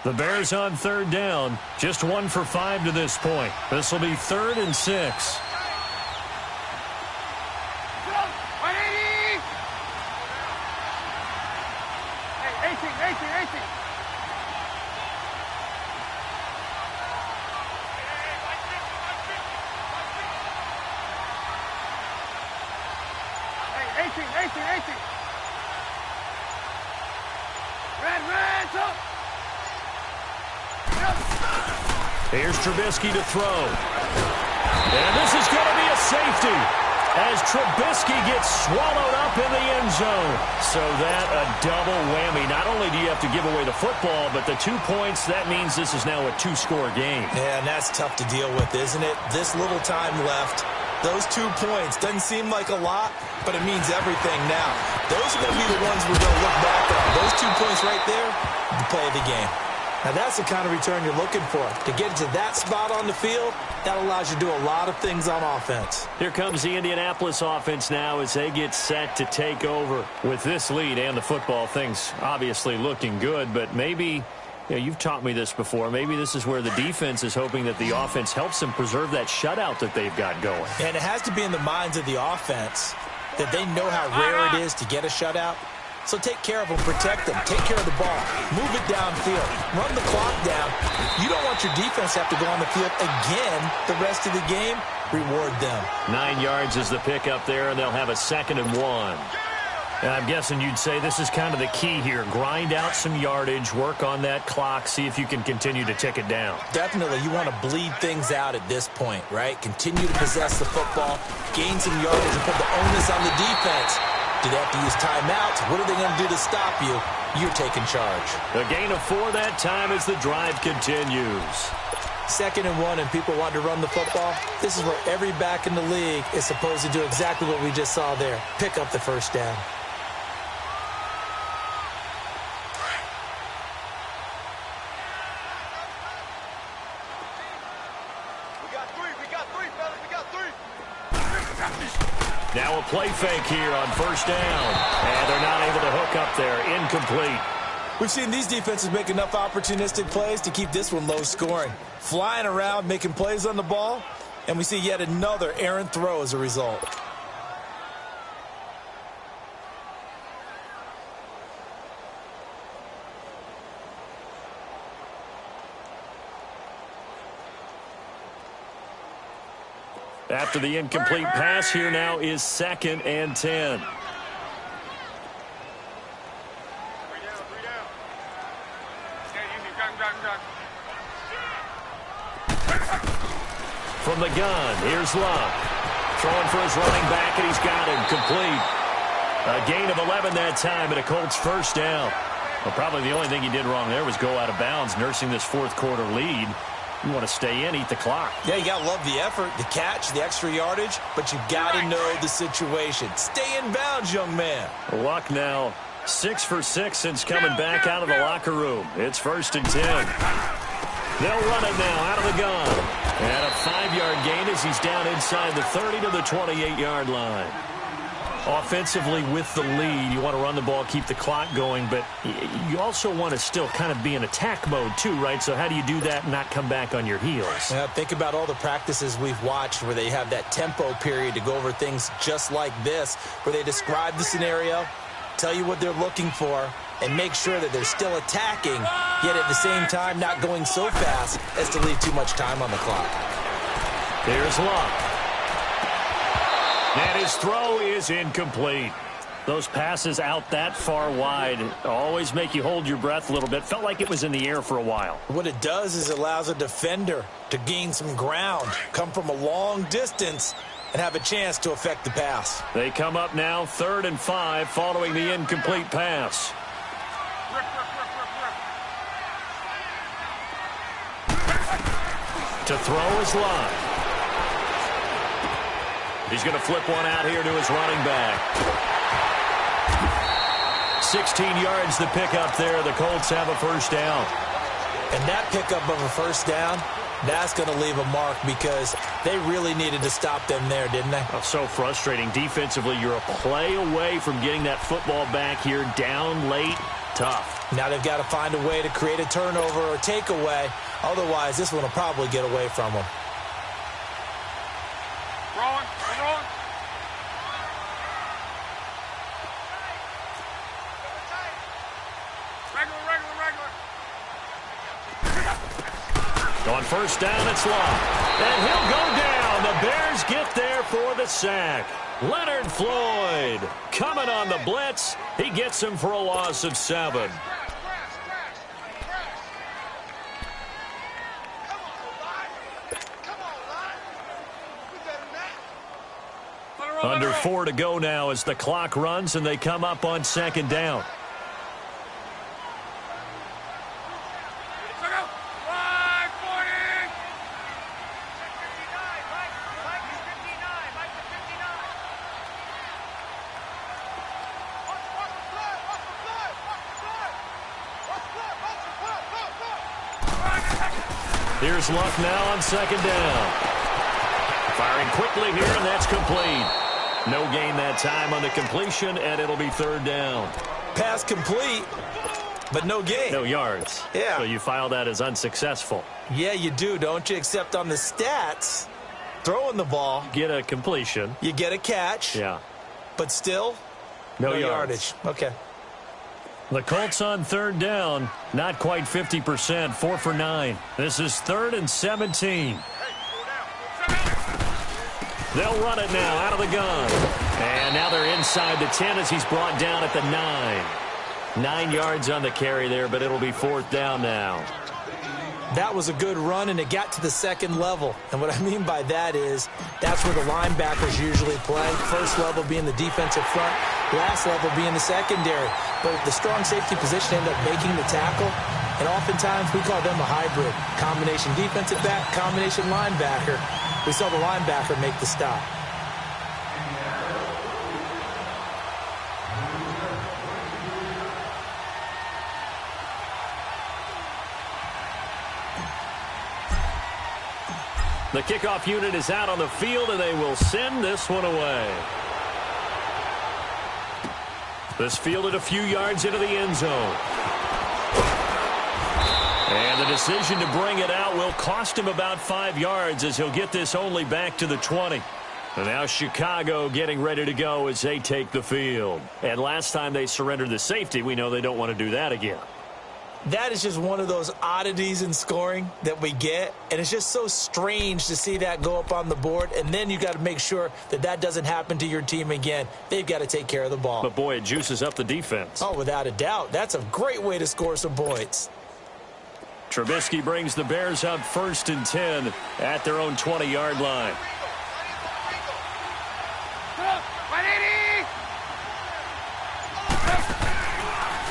The Bears on 3rd down. Just 1 for 5 to this point. This will be 3rd and 6. Here's Trubisky to throw. And this is going to be a safety as Trubisky gets swallowed up in the end zone. So that a double whammy. Not only do you have to give away the football, but the 2 points, that means this is now a 2-score game. Yeah, and that's tough to deal with, isn't it? This little time left. Those 2 points doesn't seem like a lot, but it means everything now. Those are going to be the ones we're going to look back on. Those 2 points right there, the play of the game. Now, that's the kind of return you're looking for. To get to that spot on the field, that allows you to do a lot of things on offense. Here comes the Indianapolis offense now as they get set to take over. With this lead and the football, things obviously looking good, but maybe, you've taught me this before, maybe this is where the defense is hoping that the offense helps them preserve that shutout that they've got going. And it has to be in the minds of the offense that they know how rare it is to get a shutout. So take care of them, protect them, take care of the ball, move it downfield, run the clock down. You don't want your defense to have to go on the field again the rest of the game. Reward them. 9 yards is the pickup there, and they'll have a 2nd and 1. And I'm guessing you'd say this is kind of the key here. Grind out some yardage, work on that clock, see if you can continue to tick it down. Definitely. You want to bleed things out at this point, right? Continue to possess the football, gain some yardage, and put the onus on the defense. Do they have to use timeouts? What are they going to do to stop you? You're taking charge. A gain of 4 that time as the drive continues. 2nd and 1 and people want to run the football. This is where every back in the league is supposed to do exactly what we just saw there. Pick up the first down. Now a play fake here on first down. And they're not able to hook up there. Incomplete. We've seen these defenses make enough opportunistic plays to keep this one low scoring. Flying around, making plays on the ball, and we see yet another errant throw as a result. After the incomplete pass, here now is 2nd and 10. From the gun, here's Luck. Throwing for his running back, and he's got him complete. A gain of 11 that time, and a Colts first down. Well, probably the only thing he did wrong there was go out of bounds, nursing this fourth quarter lead. You want to stay in, eat the clock. Yeah, you got to love the effort, the catch, the extra yardage, but you got to know the situation. Stay in bounds, young man. Luck now 6 for 6 since coming back out of the locker room. It's 1st and 10. They'll run it now out of the gun. And a 5-yard gain as he's down inside the 30 to the 28-yard line. Offensively with the lead, you want to run the ball, keep the clock going, but you also want to still kind of be in attack mode too, right? So how do you do that and not come back on your heels? Yeah, think about all the practices we've watched where they have that tempo period to go over things just like this, where they describe the scenario, tell you what they're looking for, and make sure that they're still attacking, yet at the same time not going so fast as to leave too much time on the clock. Here's Luck. And his throw is incomplete. Those passes out that far wide always make you hold your breath a little bit. Felt like it was in the air for a while. What it does is it allows a defender to gain some ground, come from a long distance, and have a chance to affect the pass. They come up now 3rd and 5 following the incomplete pass. To throw is Luck. He's going to flip one out here to his running back. 16 yards to pick up there. The Colts have a first down. And that pickup of a first down, that's going to leave a mark because they really needed to stop them there, didn't they? Oh, so frustrating. Defensively, you're a play away from getting that football back here. Down late, tough. Now they've got to find a way to create a turnover or takeaway. Otherwise, this one will probably get away from them. Rolling. On first down, it's Luck. And he'll go down. The Bears get there for the sack. Leonard Floyd coming on the blitz. He gets him for a loss of 7. Under 4 to go now as the clock runs and they come up on 2nd down. Here's Luck now on 2nd down. Firing quickly here, and that's complete. No gain that time on the completion, and it'll be 3rd down. Pass complete, but no gain. No yards. Yeah. So you file that as unsuccessful. Yeah, you do, don't you? Except on the stats, throwing the ball. Get a completion. You get a catch. Yeah. But still, no yardage. Okay. The Colts on 3rd down, not quite 50%, 4 for 9. This is 3rd and 17. They'll run it now out of the gun. And now they're inside the 10 as he's brought down at the 9. 9 yards on the carry there, but it'll be 4th down now. That was a good run, and it got to the 2nd level. And what I mean by that is that's where the linebackers usually play. First level being the defensive front, last level being the secondary. But the strong safety position ended up making the tackle, and oftentimes we call them a hybrid. Combination defensive back, combination linebacker. We saw the linebacker make the stop. The kickoff unit is out on the field, and they will send this one away. This fielded a few yards into the end zone. And the decision to bring it out will cost him about 5 yards as he'll get this only back to the 20. And now Chicago getting ready to go as they take the field. And last time they surrendered the safety, we know they don't want to do that again. That is just one of those oddities in scoring that we get, and it's just so strange to see that go up on the board, and then you got to make sure that that doesn't happen to your team again. They've got to take care of the ball. But, boy, it juices up the defense. Oh, without a doubt. That's a great way to score some points. Trubisky brings the Bears up 1st and 10 at their own 20-yard line.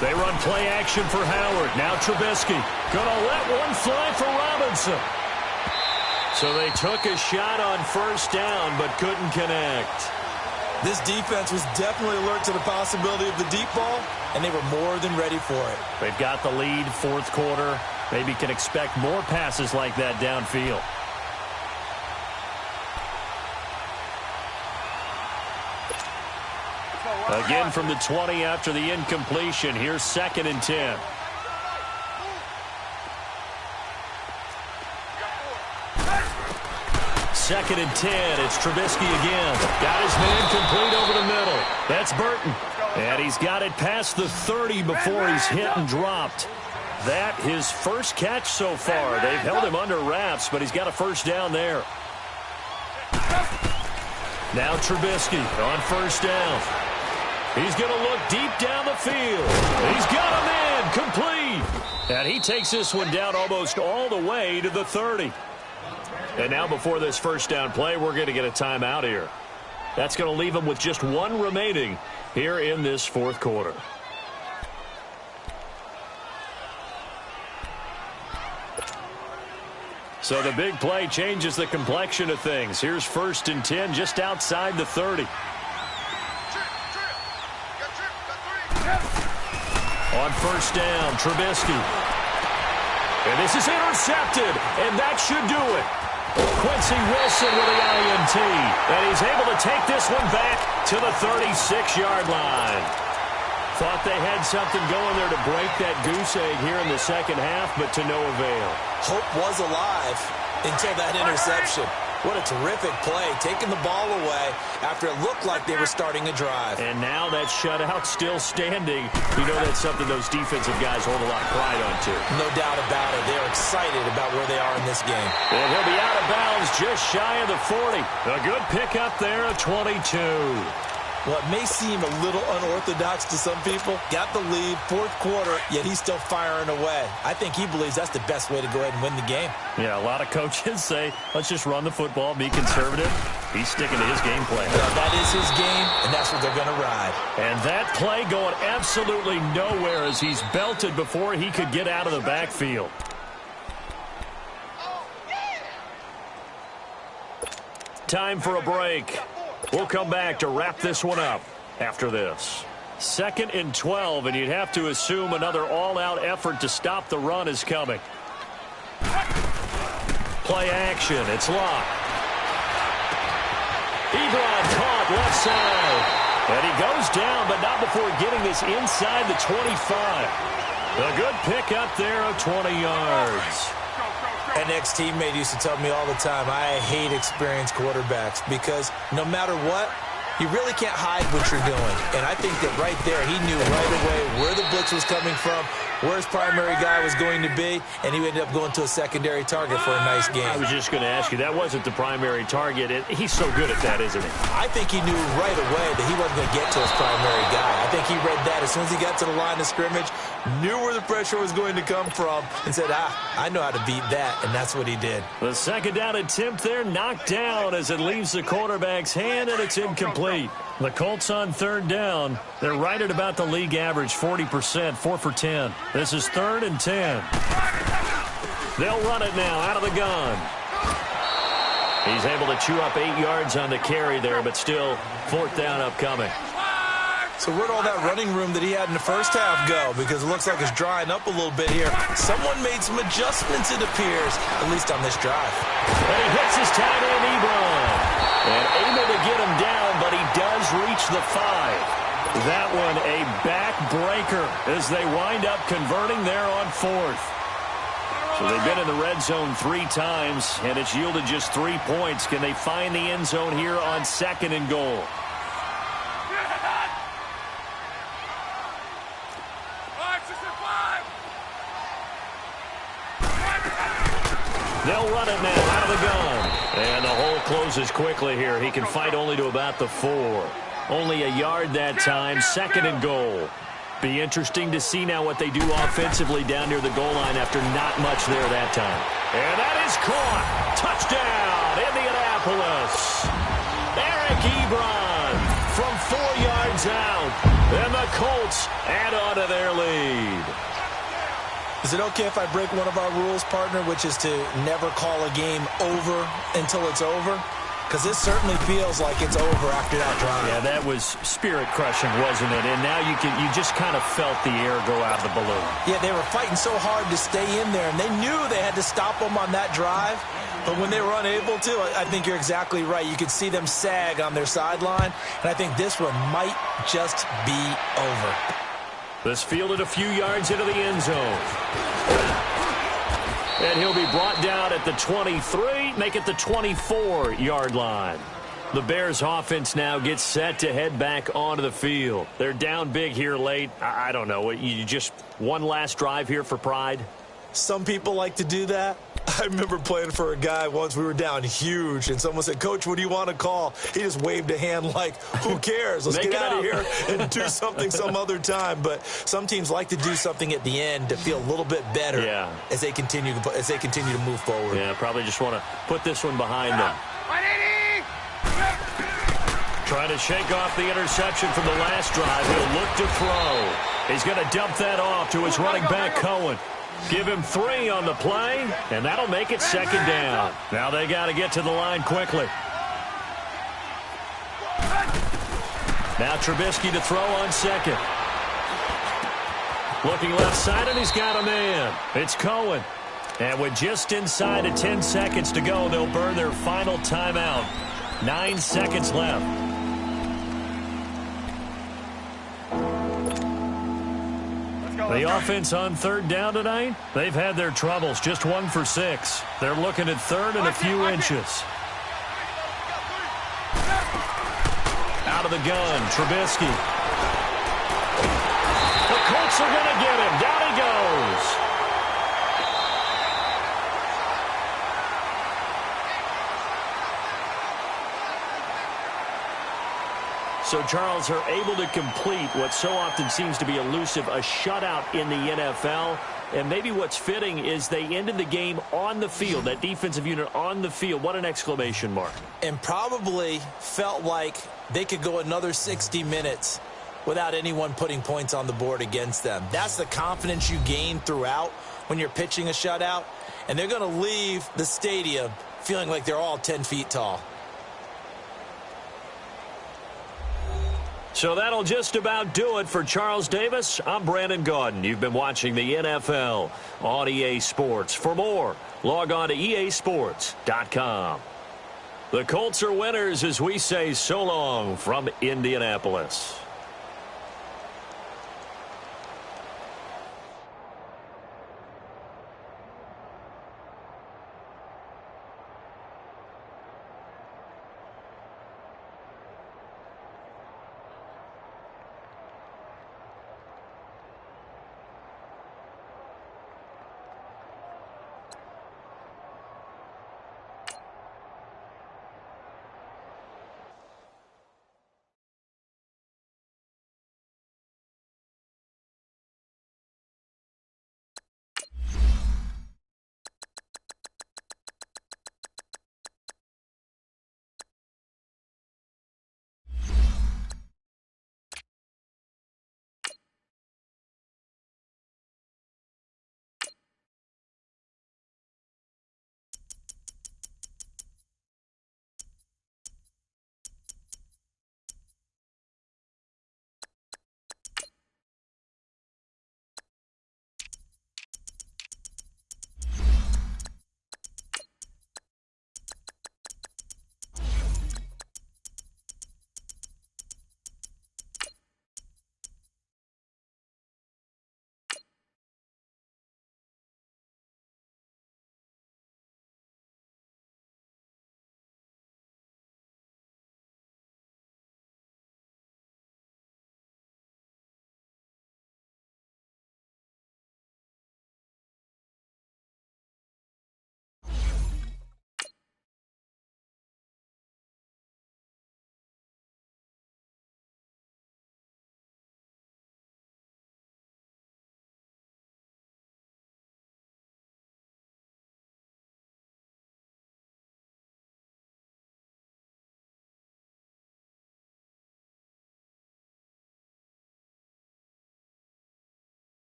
They run play action for Howard. Now Trubisky gonna let one fly for Robinson. So they took a shot on 1st down but couldn't connect. This defense was definitely alert to the possibility of the deep ball, and they were more than ready for it. They've got the lead, 4th quarter. Maybe can expect more passes like that downfield. Again from the 20 after the incompletion. Here's 2nd and 10. Second and 10. It's Trubisky again. Got his man complete over the middle. That's Burton. And he's got it past the 30 before he's hit and dropped. That his first catch so far. They've held him under wraps, but he's got a first down there. Now Trubisky on first down. He's going to look deep down the field. He's got a man complete. And he takes this one down almost all the way to the 30. And now before this first down play, we're going to get a timeout here. That's going to leave him with just one remaining here in this fourth quarter. So the big play changes the complexion of things. Here's 1st and 10 just outside the 30. On first down, Trubisky. And this is intercepted, and that should do it. Quincy Wilson with the INT. And he's able to take this one back to the 36-yard line. Thought they had something going there to break that goose egg here in the second half, but to no avail. Hope was alive until that interception. What a terrific play, taking the ball away after it looked like they were starting a drive. And now that shutout still standing. You know that's something those defensive guys hold a lot of pride on, too. No doubt about it. They're excited about where they are in this game. And he'll be out of bounds just shy of the 40. A good pickup there of 22. What may seem a little unorthodox to some people, got the lead, fourth quarter, yet he's still firing away. I think he believes that's the best way to go ahead and win the game. Yeah, a lot of coaches say, let's just run the football, be conservative. He's sticking to his game plan. Yeah, that is his game, and that's what they're going to ride. And that play going absolutely nowhere as he's belted before he could get out of the backfield. Time for a break. We'll come back to wrap this one up after this. 2nd and 12, and you'd have to assume another all-out effort to stop the run is coming. Play action. It's locked. Ebron caught left side. And he goes down, but not before getting this inside the 25. A good pickup there of 20 yards. An ex-teammate used to tell me all the time, I hate experienced quarterbacks because no matter what, you really can't hide what you're doing. And I think that right there, he knew right away where the blitz was coming from, where his primary guy was going to be, and he ended up going to a secondary target for a nice game. I was just going to ask you, that wasn't the primary target. He's so good at that, isn't he? I think he knew right away that he wasn't going to get to his primary guy. I think he read that as soon as he got to the line of scrimmage, knew where the pressure was going to come from, and said, I know how to beat that, and that's what he did. The second down attempt there knocked down as it leaves the quarterback's hand, and it's incomplete. The Colts on third down. They're right at about the league average, 40%, 4 for 10. This is 3rd and 10. They'll run it now out of the gun. He's able to chew up 8 yards on the carry there, but still 4th down upcoming. So where'd all that running room that he had in the first half go? Because it looks like it's drying up a little bit here. Someone made some adjustments, it appears, at least on this drive. And he hits his tight end, Ebron. And able to get him down, but he does reach the 5. That one a backbreaker as they wind up converting there on 4th. So they've been in the red zone 3 times, and it's yielded just 3 points. Can they find the end zone here on 2nd and goal? They'll run it now out of the gun. And the hole closes quickly here. He can fight only to about the 4. Only a yard that time. 2nd and goal. Be interesting to see now what they do offensively down near the goal line after not much there that time. And that is caught. Touchdown, Indianapolis. Eric Ebron from 4 yards out. And the Colts add on to their lead. Is it okay if I break one of our rules, partner, which is to never call a game over until it's over? because this certainly feels like it's over after that drive. Yeah, that was spirit-crushing, wasn't it? And now you just kind of felt the air go out of the balloon. Yeah, they were fighting so hard to stay in there, and they knew they had to stop them on that drive. But when they were unable to, I think you're exactly right. You could see them sag on their sideline, and I think this one might just be over. This fielded a few yards into the end zone. And he'll be brought down at the 23, make it the 24-yard line. The Bears offense now gets set to head back onto the field. They're down big here late. I don't know. You just one last drive here for pride? Some people like to do that. I remember playing for a guy once. We were down huge, and someone said, "Coach, what do you want to call?" He just waved a hand like, who cares? Let's get out of here and do something some other time. But some teams like to do something at the end to feel a little bit better as they continue to move forward. Yeah, probably just want to put this one behind them. Trying to shake off the interception from the last drive. He'll look to throw. He's going to dump that off to his running back, Cohen. Give him 3 on the play, and that'll make it second down. Now they got to get to the line quickly. Now Trubisky to throw on second. Looking left side, and he's got a man. It's Cohen. And with just inside of 10 seconds to go, they'll burn their final timeout. 9 seconds left. The offense on third down tonight, they've had their troubles. Just 1 for 6. They're looking at third and a few inches. Out of the gun, Trubisky. The Colts are going to get him. Down he goes. So Charles are able to complete what so often seems to be elusive, a shutout in the NFL. And maybe what's fitting is they ended the game on the field, that defensive unit on the field. What an exclamation mark. And probably felt like they could go another 60 minutes without anyone putting points on the board against them. That's the confidence you gain throughout when you're pitching a shutout. And they're going to leave the stadium feeling like they're all 10 feet tall. So that'll just about do it for Charles Davis. I'm Brandon Gaudin. You've been watching the NFL on EA Sports. For more, log on to easports.com. The Colts are winners as we say so long from Indianapolis.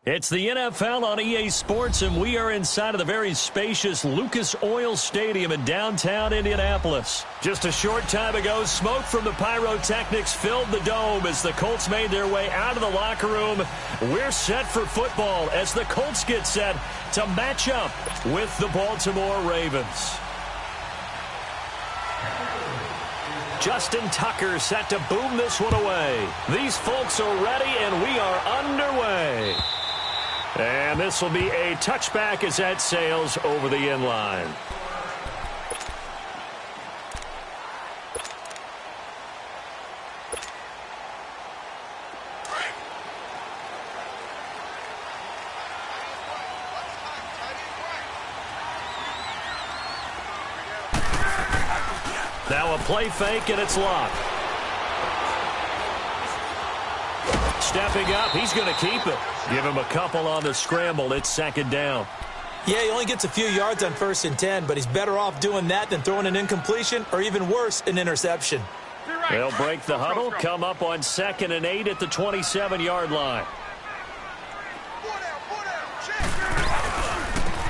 It's the NFL on EA Sports, and we are inside of the very spacious Lucas Oil Stadium in downtown Indianapolis. Just a short time ago, smoke from the pyrotechnics filled the dome as the Colts made their way out of the locker room. We're set for football as the Colts get set to match up with the Baltimore Ravens. Justin Tucker set to boom this one away. These folks are ready, and we are underway. And this will be a touchback as that sails over the end line. Now a play fake, and it's locked. Stepping up, he's going to keep it. Give him a couple on the scramble. It's second down. Yeah, he only gets a few yards on 1st and 10, but he's better off doing that than throwing an incompletion or even worse, an interception. They'll break the huddle, come up on 2nd and 8 at the 27-yard line.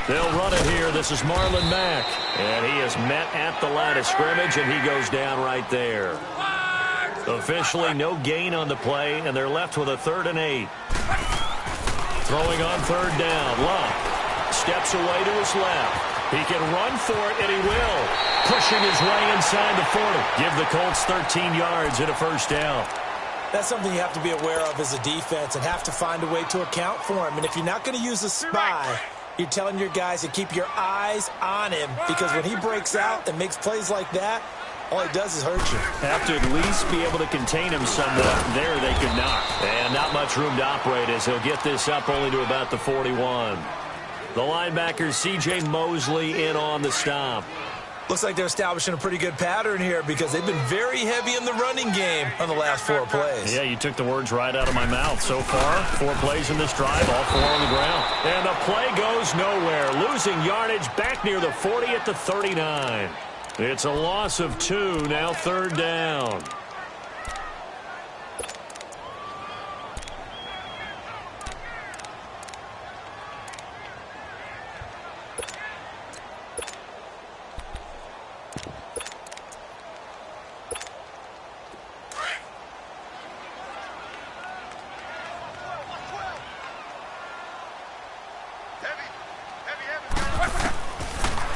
They'll run it here. This is Marlon Mack. And he is met at the line of scrimmage, and he goes down right there. Officially no gain on the play, and they're left with a 3rd and 8. Throwing on 3rd down. Luck steps away to his left. He can run for it, and he will. Pushing his way inside the 40. Give the Colts 13 yards and a 1st down. That's something you have to be aware of as a defense and have to find a way to account for him. And if you're not going to use a spy, you're telling your guys to keep your eyes on him, because when he breaks out and makes plays like that, all he does is hurt you. Have to at least be able to contain him somewhat. There they could not. And not much room to operate as he'll get this up only to about the 41. The linebacker, C.J. Mosley, in on the stop. Looks like they're establishing a pretty good pattern here because they've been very heavy in the running game on the last 4 plays. Yeah, you took the words right out of my mouth. So far, 4 plays in this drive, all 4 on the ground. And the play goes nowhere. Losing yardage back near the 40 at the 39. It's a loss of 2, now 3rd down.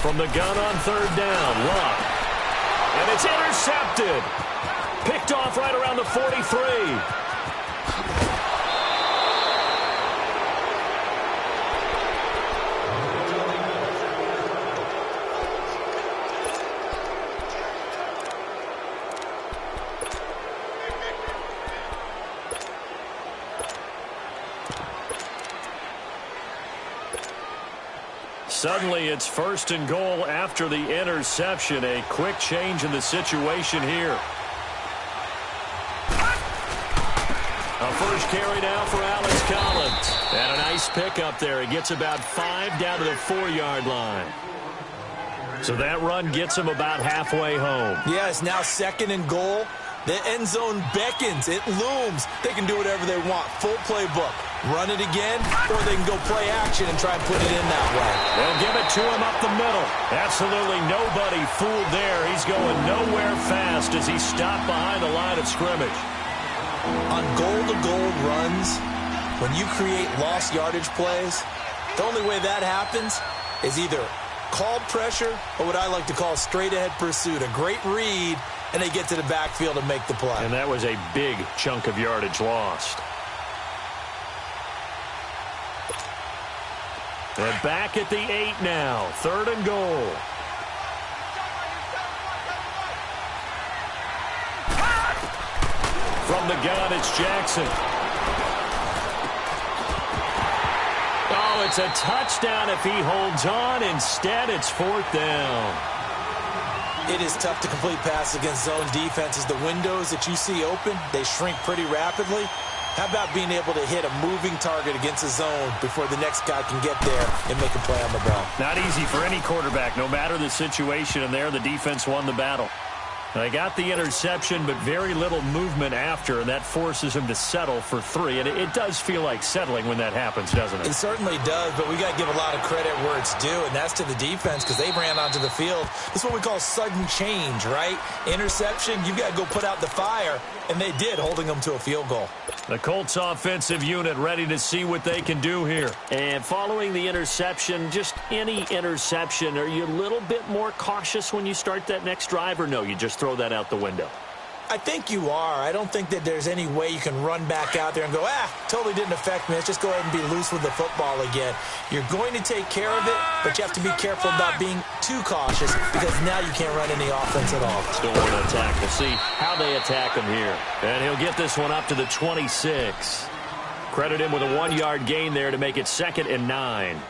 From the gun on 3rd down, Luck. And it's intercepted. Picked off right around the 43. Suddenly, it's 1st and goal after the interception. A quick change in the situation here. A first carry now for Alex Collins. And a nice pickup there. He gets about 5 down to the 4-yard line. So that run gets him about halfway home. Yeah, it's now 2nd and goal. The end zone beckons. It looms. They can do whatever they want. Full playbook. Run it again, or they can go play action and try and put it in that way. They'll give it to him up the middle. Absolutely nobody fooled there. He's going nowhere fast as he stopped behind the line of scrimmage. On goal-to-goal runs, when you create lost yardage plays, the only way that happens is either called pressure or what I like to call straight-ahead pursuit. A great read, and they get to the backfield and make the play. And that was a big chunk of yardage lost. They're back at the 8 now. 3rd and goal. From the gun, it's Jackson. Oh, it's a touchdown if he holds on. Instead, it's 4th down. It is tough to complete passes against zone defenses. The windows that you see open, they shrink pretty rapidly. How about being able to hit a moving target against a zone before the next guy can get there and make a play on the ball? Not easy for any quarterback, no matter the situation, and there the defense won the battle. They got the interception, but very little movement after, and that forces him to settle for 3. And it does feel like settling when that happens, doesn't it? It certainly does, but we got to give a lot of credit where it's due, and that's to the defense because they ran onto the field. This is what we call sudden change, right? Interception, you've got to go put out the fire, and they did, holding them to a field goal. The Colts offensive unit ready to see what they can do here. And following the interception, just any interception, are you a little bit more cautious when you start that next drive, or no, you just throw that out the window? I think you are. I don't think that there's any way you can run back out there and go, totally didn't affect me. Let's just go ahead and be loose with the football again. You're going to take care of it, but you have to be careful about being too cautious because now you can't run any offense at all. Still want to attack. We'll see how they attack him here. And he'll get this one up to the 26. Credit him with a 1-yard gain there to make it 2nd and 9.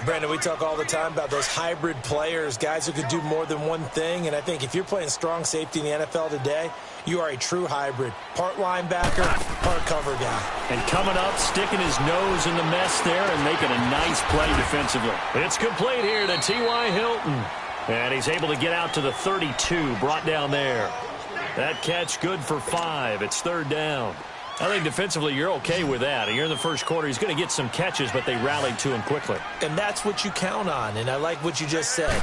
Brandon, we talk all the time about those hybrid players, guys who could do more than one thing, and I think if you're playing strong safety in the NFL today, you are a true hybrid. Part linebacker, part cover guy. And coming up, sticking his nose in the mess there and making a nice play defensively. It's complete here to T.Y. Hilton. And he's able to get out to the 32, brought down there. That catch good for 5. It's 3rd down. I think defensively you're okay with that. You're in the first quarter. He's going to get some catches, but they rallied to him quickly. And that's what you count on, and I like what you just said.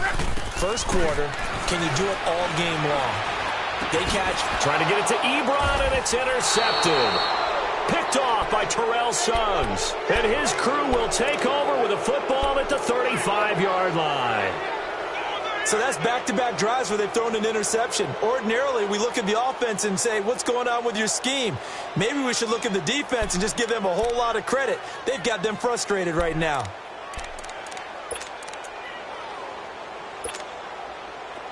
First quarter, can you do it all game long? They catch. Trying to get it to Ebron, and it's intercepted. Picked off by Terrell Suggs. And his crew will take over with a football at the 35-yard line. So that's back-to-back drives where they've thrown an interception. Ordinarily, we look at the offense and say, what's going on with your scheme? Maybe we should look at the defense and just give them a whole lot of credit. They've got them frustrated right now.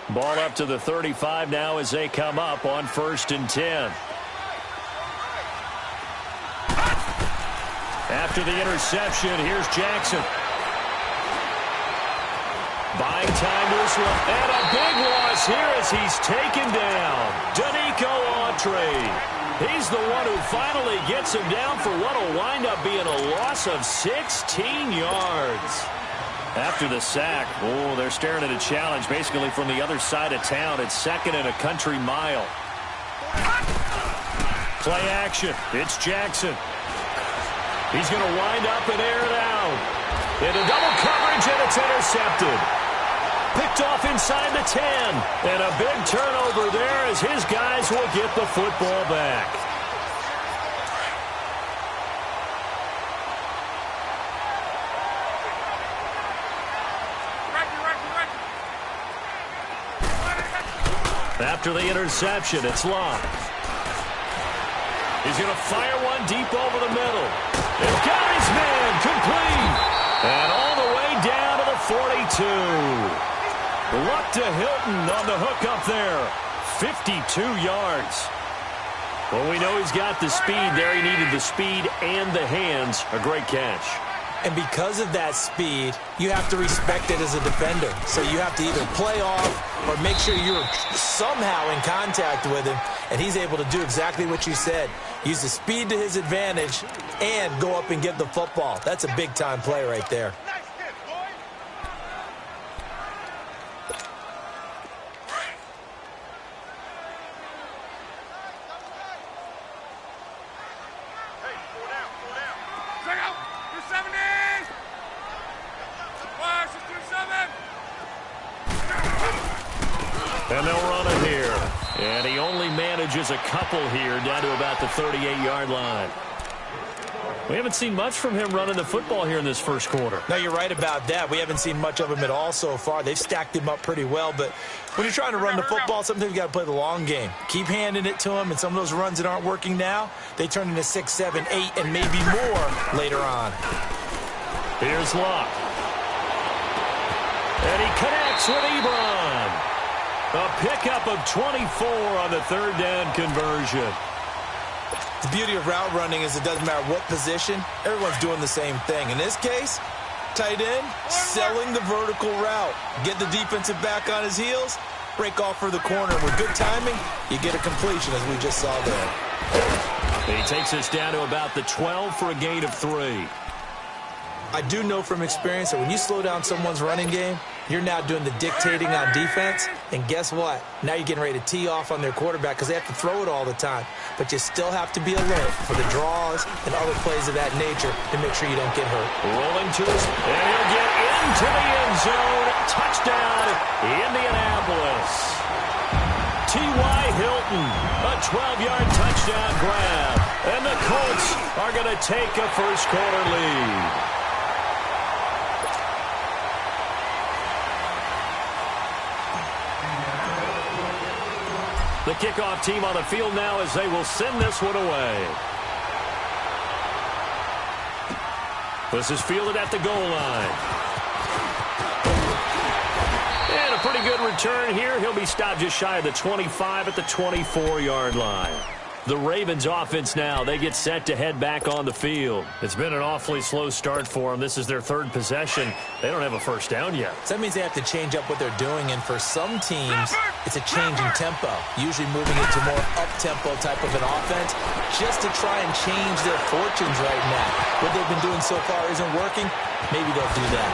Ball up to the 35 now as they come up on 1st and 10. After the interception, here's Jackson. Buying time to his left. And a big loss here as he's taken down. Danico Autry. He's the one who finally gets him down for what will wind up being a loss of 16 yards. After the sack, they're staring at a challenge basically from the other side of town. It's 2nd and a country mile. Play action. It's Jackson. He's going to wind up and air it out. Into double coverage, and it's intercepted. Picked off inside the 10. And a big turnover there as his guys will get the football back. After the interception, it's Locke. He's going to fire one deep over the middle. He's got his man complete. And all the way down to the 42. Luck to Hilton on the hook up there. 52 yards. Well, we know he's got the speed there. He needed the speed and the hands. A great catch. And because of that speed, you have to respect it as a defender. So you have to either play off or make sure you're somehow in contact with him. And he's able to do exactly what you said. Use the speed to his advantage and go up and get the football. That's a big-time play right there. And they'll run it here. And he only manages a couple here down to about the 38-yard line. We haven't seen much from him running the football here in this first quarter. No, you're right about that. We haven't seen much of him at all so far. They've stacked him up pretty well. But when you're trying to run the football, sometimes you got to play the long game. Keep handing it to him. And some of those runs that aren't working now, they turn into 6, 7, 8, and maybe more later on. Here's Locke. And he connects with Ebron. A pickup of 24 on the 3rd down conversion. The beauty of route running is it doesn't matter what position, everyone's doing the same thing. In this case, tight end, selling the vertical route. Get the defensive back on his heels, break off for the corner. With good timing, you get a completion as we just saw there. He takes us down to about the 12 for a gain of 3. I do know from experience that when you slow down someone's running game, You're now doing the dictating on defense, and guess what? Now you're getting ready to tee off on their quarterback because they have to throw it all the time. But you still have to be alert for the draws and other plays of that nature to make sure you don't get hurt. Rolling to his, and he'll get into the end zone. Touchdown, Indianapolis. T.Y. Hilton, a 12-yard touchdown grab. And the Colts are going to take a first-quarter lead. The kickoff team on the field now as they will send this one away. This is fielded at the goal line. And a pretty good return here. He'll be stopped just shy of the 25 at the 24-yard line. The Ravens offense now, they get set to head back on the field. It's been an awfully slow start for them. This is their third possession. They don't have a first down yet. So that means they have to change up what they're doing, and for some teams, it's a change in tempo, usually moving into more up-tempo type of an offense just to try and change their fortunes right now. What they've been doing so far isn't working. Maybe they'll do that.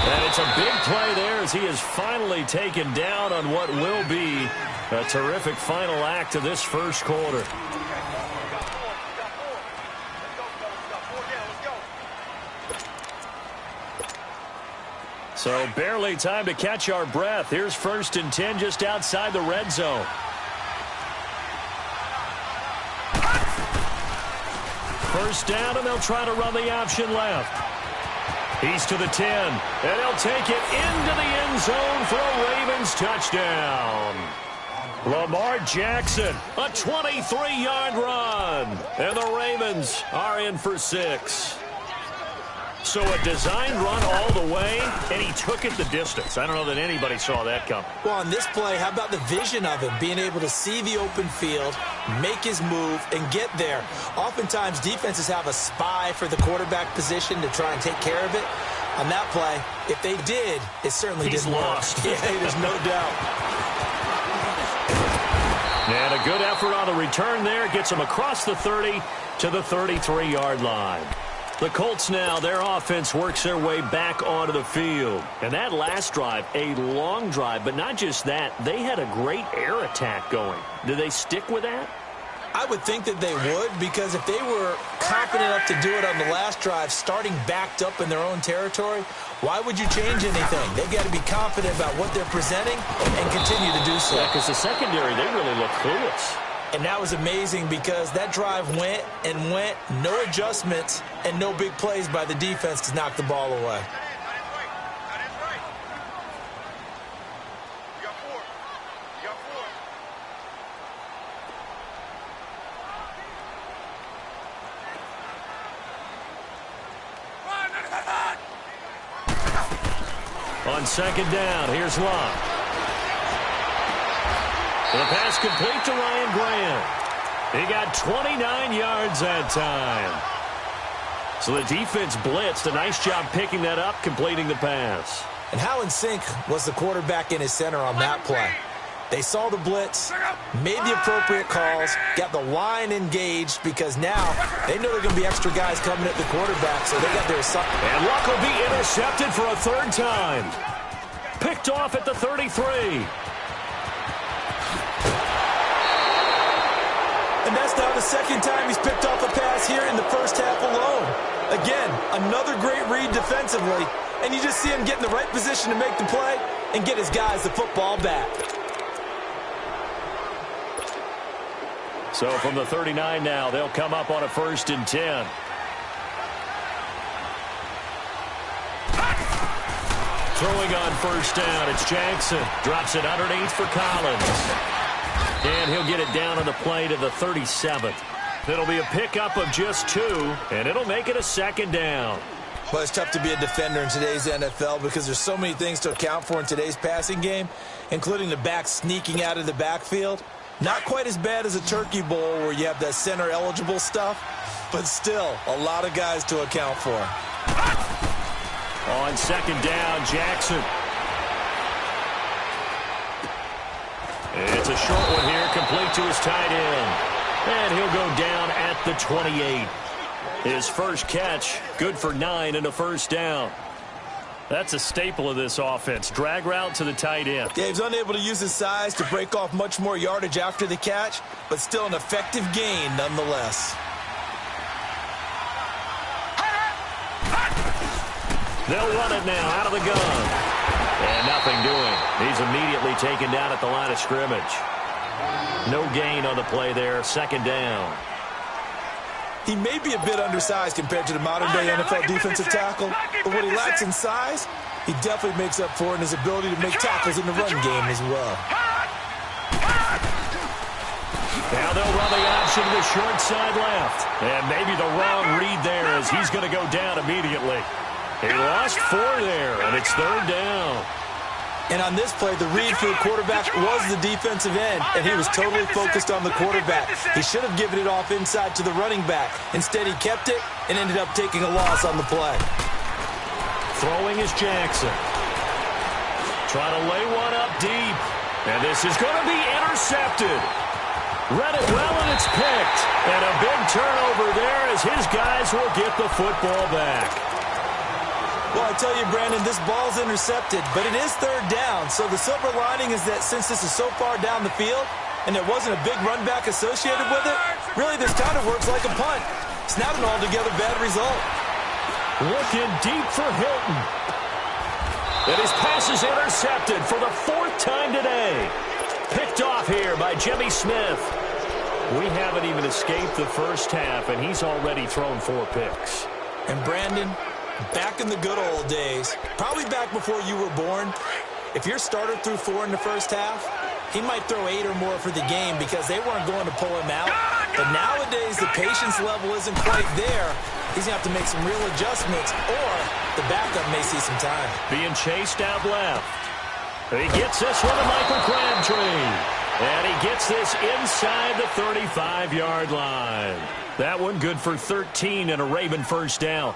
And it's a big play there as he is finally taken down on what will be a terrific final act of this first quarter. So barely time to catch our breath. Here's 1st and 10 just outside the red zone. First down, and they'll try to run the option left. He's to the 10, and he'll take it into the end zone for a Ravens touchdown. Lamar Jackson, a 23-yard run, and the Ravens are in for 6. So a designed run all the way, and he took it the distance. I don't know that anybody saw that coming. Well, on this play, how about the vision of him, being able to see the open field, make his move, and get there. Oftentimes, defenses have a spy for the quarterback position to try and take care of it. On that play, if they did, it certainly didn't lost. work. Yeah, there's no doubt. And a good effort on the return there. Gets him across the 30 to the 33-yard line. The Colts now, their offense works their way back onto the field. And that last drive, a long drive, but not just that, they had a great air attack going. Do they stick with that? I would think that they would, because if they were confident enough to do it on the last drive, starting backed up in their own territory, why would you change anything? They've got to be confident about what they're presenting and continue to do so. Yeah, because the secondary, they really look clueless. And that was amazing because that drive went and went, no adjustments, and no big plays by the defense to knock the ball away. On second down, here's Locke. The pass complete to Ryan Grant. He got 29 yards that time. So the defense blitzed. A nice job picking that up, completing the pass. And how in sync was the quarterback in his center on that play? They saw the blitz, made the appropriate calls, got the line engaged because now they know they're going to be extra guys coming at the quarterback, so they got their assignment. And Luck will be intercepted for a third time. Picked off at the 33. And that's now the second time he's picked off a pass here in the first half alone. Again, another great read defensively, and you just see him get in the right position to make the play and get his guys the football back. So from the 39 now, they'll come up on a 1st and 10. Throwing on first down, it's Jackson. Drops it underneath for Collins. And he'll get it down on the play to the 37th. It'll be a pickup of just 2, and it'll make it a second down. Well, it's tough to be a defender in today's NFL because there's so many things to account for in today's passing game, including the back sneaking out of the backfield. Not quite as bad as a turkey bowl where you have that center-eligible stuff, but still a lot of guys to account for. On second down, Jackson. It's a short one here, complete to his tight end. And he'll go down at the 28. His first catch, good for 9 and a first down. That's a staple of this offense. Drag route to the tight end. Yeah, he's unable to use his size to break off much more yardage after the catch, but still an effective gain nonetheless. They'll run it now out of the gun. And nothing doing. He's immediately taken down at the line of scrimmage. No gain on the play there. Second down. He may be a bit undersized compared to the modern-day NFL defensive tackle, but what he lacks in size, he definitely makes up for in his ability to make tackles in the run game as well. Now they'll run the option to the short side left. And maybe the wrong read there as he's going to go down immediately. He lost 4 there, and it's third down. And on this play, the read for the quarterback was the defensive end, and he was totally focused on the quarterback. He should have given it off inside to the running back. Instead, he kept it and ended up taking a loss on the play. Throwing is Jackson. Trying to lay one up deep. And this is going to be intercepted. Read it well, and it's picked. And a big turnover there as his guys will get the football back. Well, I tell you, Brandon, this ball's intercepted, but it is third down. So the silver lining is that since this is so far down the field and there wasn't a big run back associated with it, really this kind of works like a punt. It's not an altogether bad result. Looking deep for Hilton. And his pass is intercepted for the 4th time today. Picked off here by Jimmy Smith. We haven't even escaped the first half, and he's already thrown 4 picks. And Brandon, back in the good old days, probably back before you were born, if your starter threw 4 in the first half, he might throw 8 or more for the game because they weren't going to pull him out. But nowadays, the patience level isn't quite there. He's going to have to make some real adjustments, or the backup may see some time. Being chased out left. He gets this one to Michael Crabtree. And he gets this inside the 35-yard line. That one good for 13 and a Raven first down.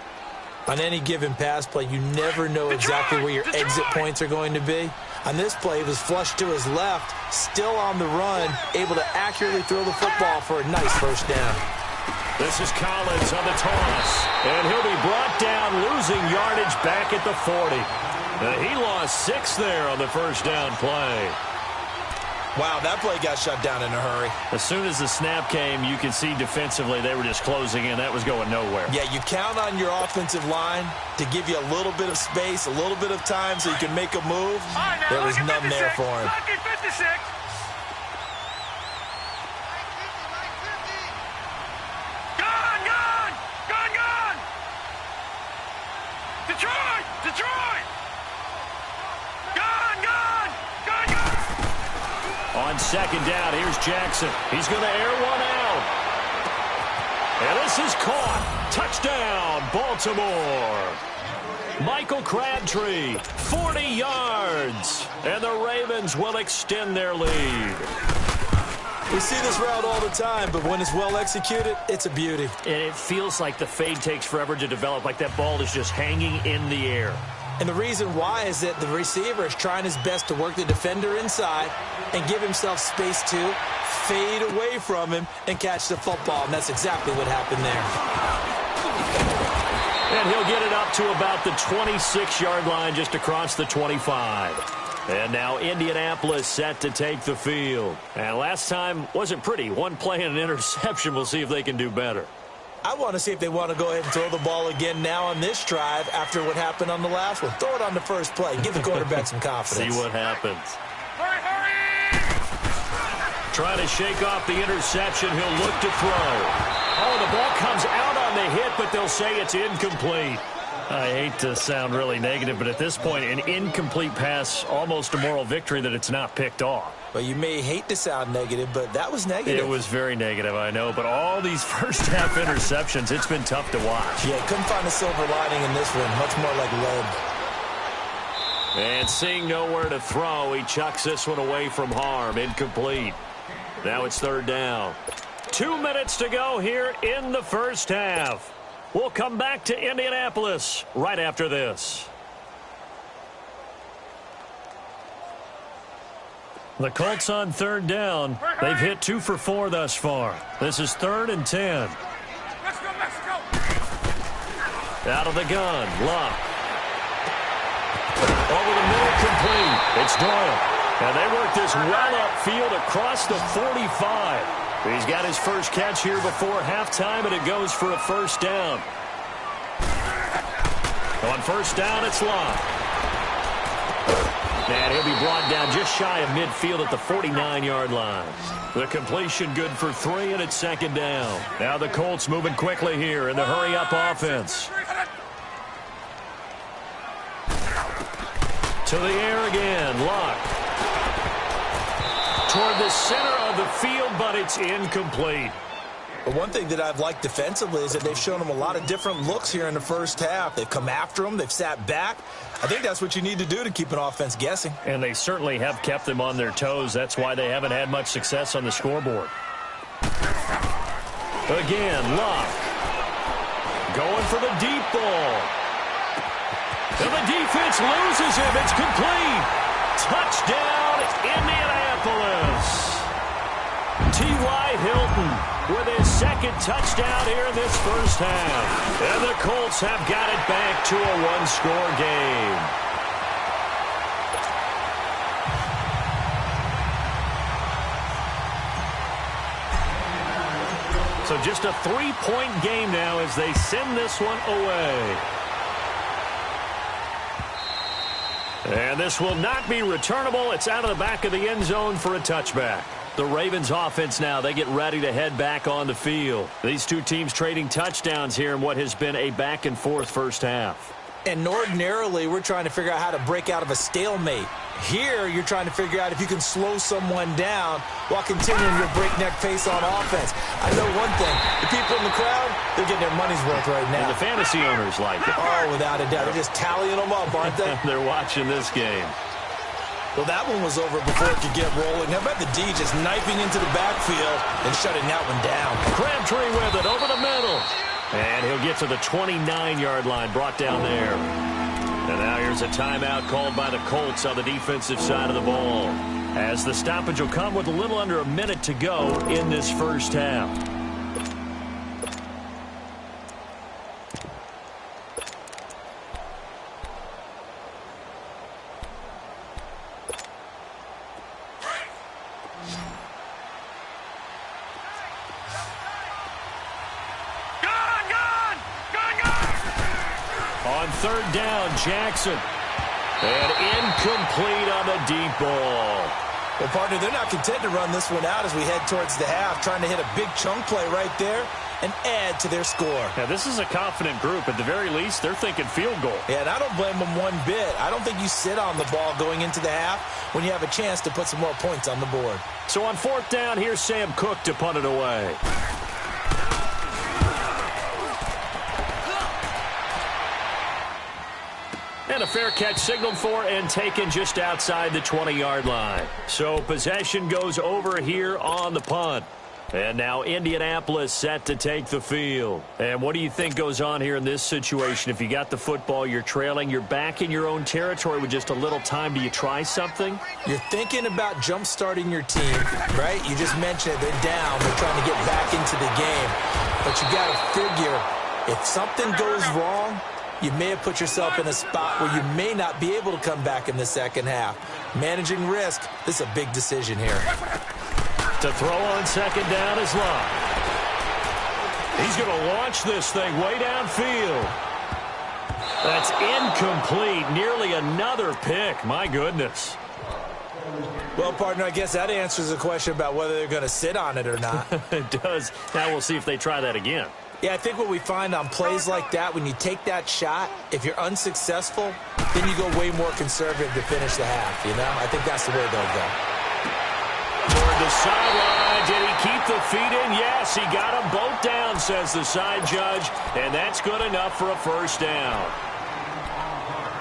On any given pass play, you never know exactly where your exit points are going to be. On this play, he was flushed to his left, still on the run, able to accurately throw the football for a nice first down. This is Collins on the toss. And he'll be brought down, losing yardage back at the 40. He lost 6 there on the first down play. Wow, that play got shut down in a hurry. As soon as the snap came, you could see defensively they were just closing in. That was going nowhere. Yeah, you count on your offensive line to give you a little bit of space, a little bit of time so you can make a move. There was none there for him. Gone! Detroit! On second down, here's Jackson. He's going to air one out. And this is caught. Touchdown, Baltimore. Michael Crabtree, 40 yards. And the Ravens will extend their lead. We see this route all the time, but when it's well executed, it's a beauty. And it feels like the fade takes forever to develop, like that ball is just hanging in the air. And the reason why is that the receiver is trying his best to work the defender inside and give himself space to fade away from him and catch the football. And that's exactly what happened there. And he'll get it up to about the 26-yard line, just across the 25. And now Indianapolis set to take the field. And last time wasn't pretty. One play and an interception. We'll see if they can do better. I want to see if they want to go ahead and throw the ball again now on this drive after what happened on the last one. Throw it on the first play. Give the quarterback some confidence. See what happens. Hurry! Trying to shake off the interception. He'll look to throw. Oh, the ball comes out on the hit, but they'll say it's incomplete. I hate to sound really negative, but at this point, an incomplete pass, almost a moral victory that it's not picked off. Well, you may hate to sound negative, but that was negative. It was very negative, I know. But all these first-half interceptions, it's been tough to watch. Yeah, couldn't find a silver lining in this one. Much more like lead. And seeing nowhere to throw, he chucks this one away from harm. Incomplete. Now it's third down. 2 minutes to go here in the first half. We'll come back to Indianapolis right after this. The Colts on third down. They've hit 2 for 4 thus far. This is 3rd and 10. Let's go! Out of the gun, Luck. It's Doyle. And they work this well upfield across the 45. He's got his first catch here before halftime, and it goes for a first down. On first down, it's Locke. And he'll be brought down just shy of midfield at the 49-yard line. The completion good for 3, and it's second down. Now the Colts moving quickly here in the hurry-up offense. To the air again, Locke. Toward the center of the field, but it's incomplete. But one thing that I've liked defensively is that they've shown them a lot of different looks here in the first half. They've come after them. They've sat back. I think that's what you need to do to keep an offense guessing. And they certainly have kept them on their toes. That's why they haven't had much success on the scoreboard. Again, Locke. Going for the deep ball. And the defense loses him. It's complete. Touchdown, Indianapolis. T.Y. Hilton with his second touchdown here in this first half. And the Colts have got it back to a one-score game. So just a 3-point game now as they send this one away. And this will not be returnable. It's out of the back of the end zone for a touchback. The Ravens offense now, they get ready to head back on the field. These two teams trading touchdowns here in what has been a back-and-forth first half. And ordinarily, we're trying to figure out how to break out of a stalemate. Here, you're trying to figure out if you can slow someone down while continuing your breakneck pace on offense. I know one thing. The people in the crowd, they're getting their money's worth right now. And the fantasy owners like it. Oh, without a doubt. They're just tallying them up, aren't they? They're watching this game. Well, that one was over before it could get rolling. How about the D just knifing into the backfield and shutting that one down? Crabtree with it over the middle. And he'll get to the 29-yard line, brought down there. And now here's a timeout called by the Colts on the defensive side of the ball, as the stoppage will come with a little under a minute to go in this first half. Third down, Jackson. And incomplete on the deep ball. Well, partner, they're not content to run this one out as we head towards the half, trying to hit a big chunk play right there and add to their score. Yeah, this is a confident group. At the very least, they're thinking field goal. Yeah, and I don't blame them one bit. I don't think you sit on the ball going into the half when you have a chance to put some more points on the board. So on fourth down, here's Sam Cook to punt it away. And a fair catch signaled for and taken just outside the 20-yard line. So possession goes over here on the punt. And now Indianapolis set to take the field. And what do you think goes on here in this situation? If you got the football, you're trailing, you're back in your own territory with just a little time. Do you try something? You're thinking about jump-starting your team, right? You just mentioned it. They're down. They're trying to get back into the game. But you got to figure if something goes wrong, you may have put yourself in a spot where you may not be able to come back in the second half. Managing risk, this is a big decision here. To throw on second down is Locke. He's going to launch this thing way downfield. That's incomplete. Nearly another pick. My goodness. Well, partner, I guess that answers the question about whether they're going to sit on it or not. It does. Now we'll see if they try that again. Yeah, I think what we find on plays like that, when you take that shot, if you're unsuccessful, then you go way more conservative to finish the half, you know? I think that's the way they'll go. Toward the sideline, did he keep the feet in? Yes, he got them both down, says the side judge, and that's good enough for a first down.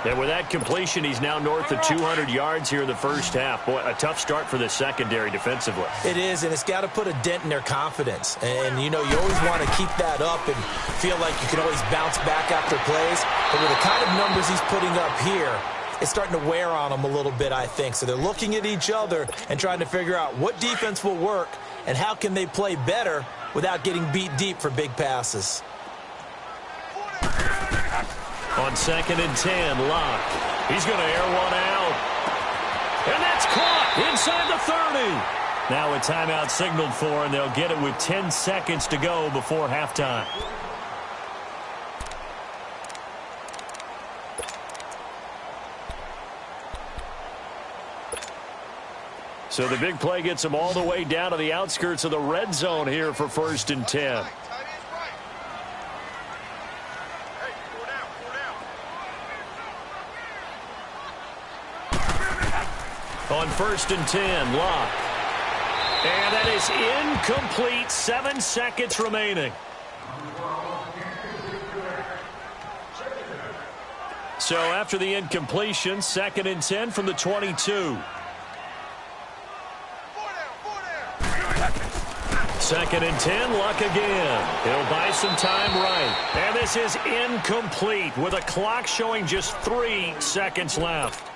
And with that completion, he's now north of 200 yards here in the first half. Boy, a tough start for the secondary defensively. It is, and it's got to put a dent in their confidence. And, you know, you always want to keep that up and feel like you can always bounce back after plays. But with the kind of numbers he's putting up here, it's starting to wear on them a little bit, I think. So they're looking at each other and trying to figure out what defense will work and how can they play better without getting beat deep for big passes. On 2nd and 10, Locke. He's going to air one out. 30. Now a timeout signaled for, and they'll get it with 10 seconds to go before halftime. So the big play gets them all the way down to the outskirts of the red zone here for 1st and 10. On 1st and 10, Locke. And that is incomplete. 7 seconds remaining. So after the incompletion, 2nd and 10 from the 22. 2nd and 10, Luck again. He'll buy some time right. And this is incomplete with a clock showing just 3 seconds left.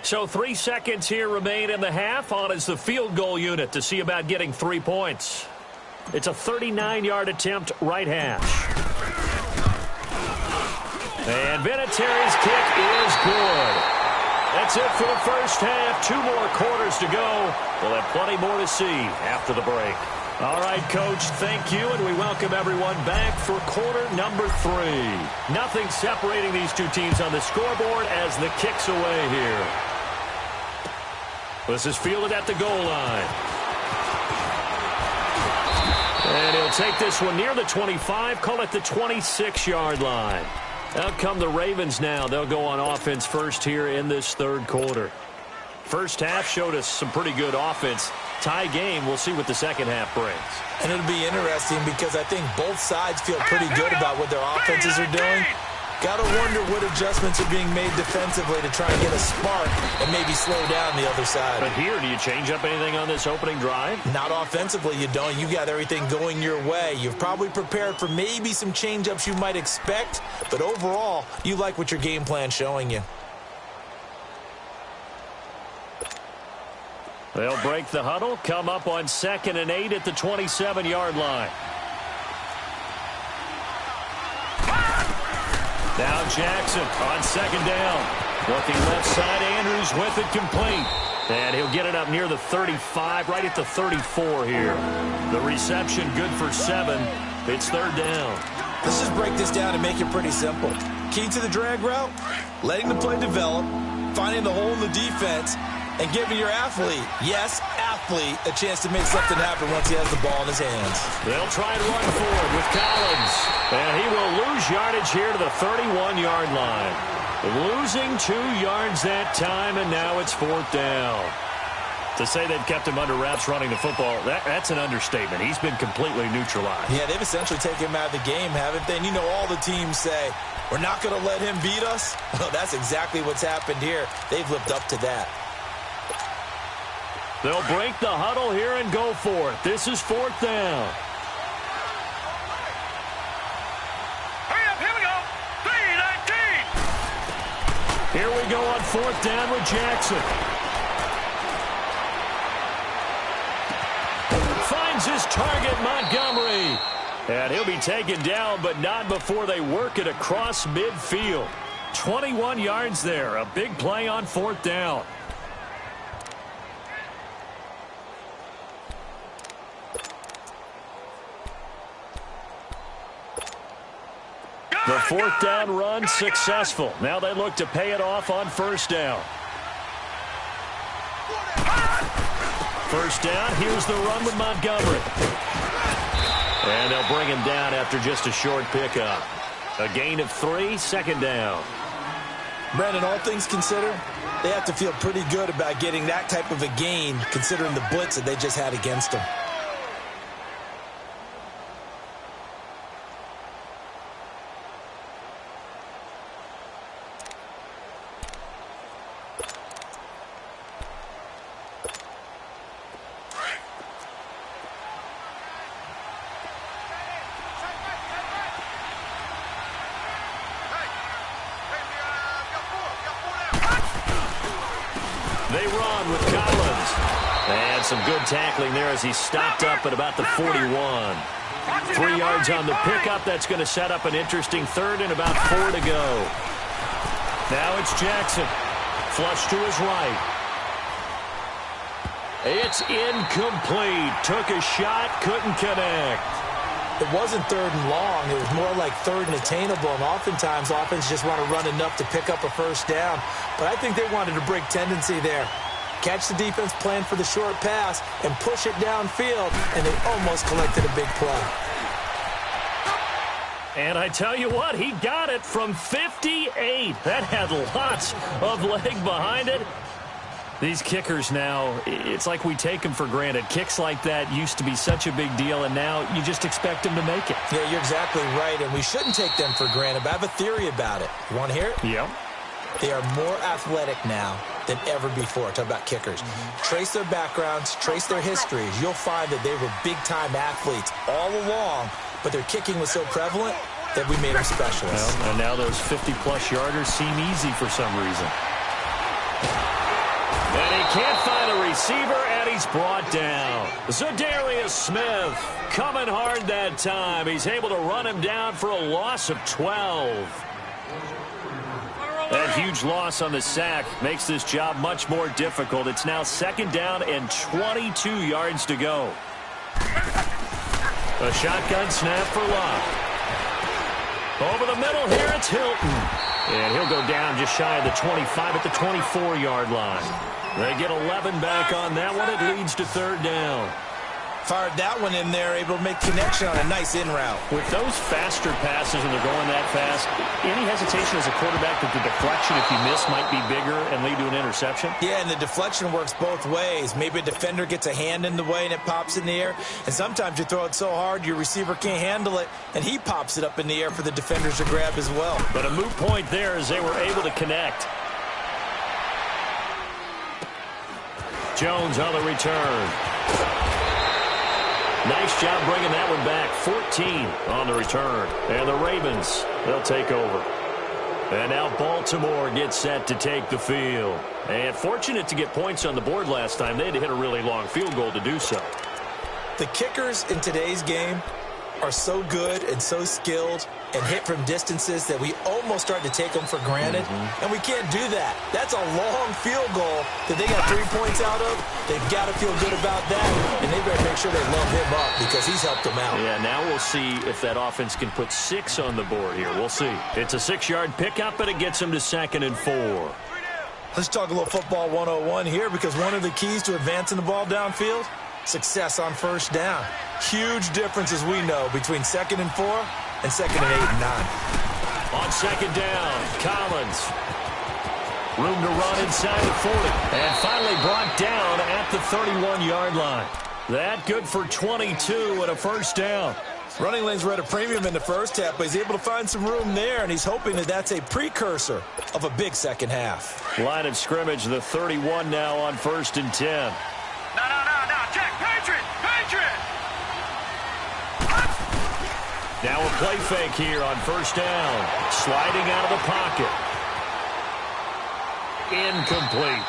So 3 seconds here remain in the half. On is the field goal unit to see about getting 3 points. It's a 39-yard attempt, right hash. And Vinatieri's kick is good. That's it for the first half. 2 more quarters to go. We'll have plenty more to see after the break. All right, Coach, thank you, and we welcome everyone back for quarter number 3. Nothing separating these two teams on the scoreboard as the kick's away here. This is fielded at the goal line. And he'll take this one near the 25, call it the 26-yard line. Out come the Ravens now. They'll go on offense first here in this 3rd quarter. First half showed us some pretty good offense. Tie game, we'll see what the second half brings. And it'll be interesting because I think both sides feel pretty good about what their offenses are doing. Got to wonder what adjustments are being made defensively to try and get a spark and maybe slow down the other side. But here, do you change up anything on this opening drive? Not offensively, you don't. You got everything going your way. You've probably prepared for maybe some change-ups you might expect, but overall, you like what your game plan's showing you. They'll break the huddle, come up on 2nd and 8 at the 27-yard line. Now Jackson on 2nd down. Looking left side, Andrews with it complete. And he'll get it up near the 35, right at the 34 here. The reception good for 7. It's 3rd down. Let's just break this down and make it pretty simple. Key to the drag route, letting the play develop, finding the hole in the defense, and giving your athlete, yes, athlete, a chance to make something happen once he has the ball in his hands. They'll try and run forward with Collins. And he will lose yardage here to the 31-yard line. Losing 2 yards that time, and now it's 4th down. To say they've kept him under wraps running the football, that's an understatement. He's been completely neutralized. Yeah, they've essentially taken him out of the game, haven't they? And you know all the teams say, we're not going to let him beat us. Well, that's exactly what's happened here. They've lived up to that. They'll break the huddle here and go for it. This is 4th down. Hurry up, here we go. 3-19. Here we go on 4th down with Jackson. Finds his target, Montgomery. And he'll be taken down, but not before they work it across midfield. 21 yards there. A big play on 4th down. The 4th down run successful. Now they look to pay it off on 1st down. 1st down, here's the run with Montgomery. And they'll bring him down after just a short pickup. A gain of 3, 2nd down. Brandon, all things considered, they have to feel pretty good about getting that type of a gain considering the blitz that they just had against them. They run with Collins. And some good tackling there as he stopped up at about the 41. 3 yards on the pickup. That's going to set up an interesting 3rd and about 4 to go. Now it's Jackson. Flush to his right. It's incomplete. Took a shot, couldn't connect. It wasn't third and long. It was more like third and attainable, and oftentimes offense just want to run enough to pick up a first down. But I think they wanted to break tendency there. Catch the defense plan for the short pass and push it downfield, and they almost collected a big play. And I tell you what, he got it from 58. That had lots of leg behind it. These kickers now, it's like we take them for granted. Kicks like that used to be such a big deal, and now you just expect them to make it. Yeah, you're exactly right, and we shouldn't take them for granted, but I have a theory about it. You want to hear it? Yeah. They are more athletic now than ever before. Talk about kickers. Trace their backgrounds, trace their histories. You'll find that they were big-time athletes all along, but their kicking was so prevalent that we made them specialists. Well, and now those 50-plus yarders seem easy for some reason. And he can't find a receiver, and he's brought down. Zadarius Smith coming hard that time. He's able to run him down for a loss of 12. That huge loss on the sack makes this job much more difficult. It's now second down and 22 yards to go. A shotgun snap for Love. Over the middle here, it's Hilton. And he'll go down just shy of the 25 at the 24-yard line. They get 11 back on that one. It leads to third down. Fired that one in there, able to make connection on a nice in route. With those faster passes and they're going that fast, any hesitation as a quarterback that the deflection, if you miss, might be bigger and lead to an interception? Yeah, and the deflection works both ways. Maybe a defender gets a hand in the way and it pops in the air. And sometimes you throw it so hard your receiver can't handle it, and he pops it up in the air for the defenders to grab as well. But a moot point there as they were able to connect. Jones on the return. Nice job bringing that one back. 14 on the return. And the Ravens, they'll take over. And now Baltimore gets set to take the field. And fortunate to get points on the board last time. They had to hit a really long field goal to do so. The kickers in today's game are so good and so skilled and hit from distances that we almost start to take them for granted. And we can't do that. That's a long field goal that they got 3 points out of. They've got to feel good about that, and they better make sure they load him up because he's helped them out. Yeah, now we'll see if that offense can put 6 on the board here. We'll see. It's a 6-yard pickup, but it gets them to 2nd and 4. Let's talk a little football 101 here, because one of the keys to advancing the ball downfield, success on first down. Huge difference, as we know, between 2nd and 4 and 2nd and 8 and 9. On 2nd down, Collins. Room to run inside the 40. And finally brought down at the 31-yard line. That good for 22 and a first down. Running lanes were at a premium in the first half, but he's able to find some room there, and he's hoping that that's a precursor of a big second half. Line of scrimmage, the 31 now on 1st and 10. No, Jack, Patriot! Now a play fake here on 1st down. Sliding out of the pocket. Incomplete.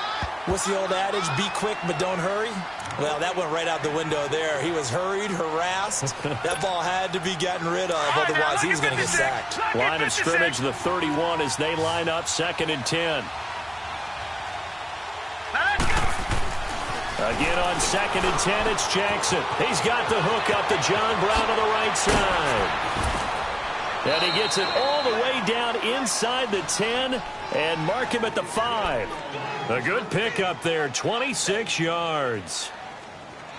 What's the old adage? Be quick, but don't hurry? Well, that went right out the window there. He was hurried, harassed. That ball had to be gotten rid of, otherwise he was going to get sacked. Line of scrimmage, the 31 as they line up 2nd and 10. Again on 2nd and 10, it's Jackson. He's got the hook up to John Brown on the right side. And he gets it all the way down inside the 10 and mark him at the 5. A good pickup there, 26 yards.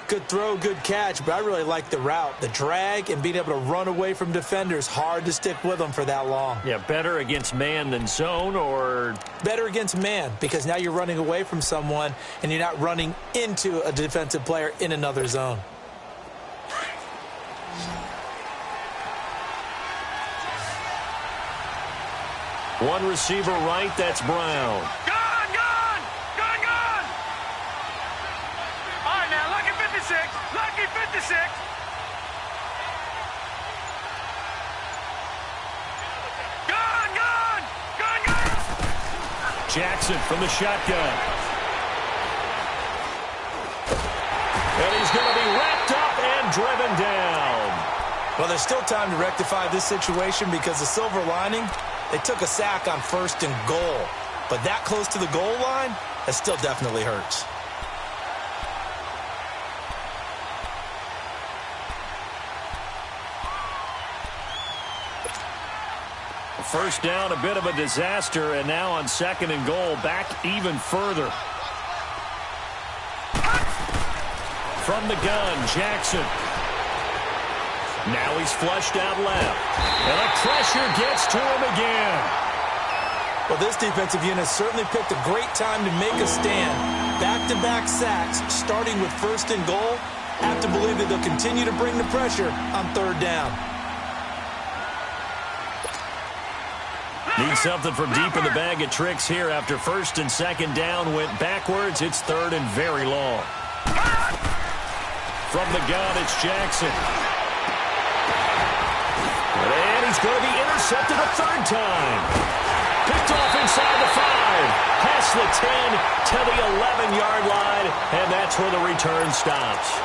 Good throw, good catch, but I really like the route. The drag and being able to run away from defenders, hard to stick with them for that long. Yeah, better against man than zone, or? Better against man, because now you're running away from someone and you're not running into a defensive player in another zone. One receiver right, that's Brown. Gone! All right, now, lucky 56. Gone! Jackson from the shotgun. And he's going to be wrapped up and driven down. Well, there's still time to rectify this situation, because the silver lining, They took a sack on 1st and goal. But that close to the goal line, that still definitely hurts. First down, a bit of a disaster, and now on 2nd and goal, back even further. From the gun, Jackson. Now he's flushed out left. And the pressure gets to him again. Well, this defensive unit certainly picked a great time to make a stand. Back-to-back sacks, starting with 1st and goal. Have to believe that they'll continue to bring the pressure on 3rd down. Need something from deep in the bag of tricks here after 1st and 2nd down went backwards. It's 3rd and very long. From the gun, it's Jackson. And he's going to be intercepted a 3rd time. Picked off inside the 5. Past the 10 to the 11-yard line, and that's where the return stops.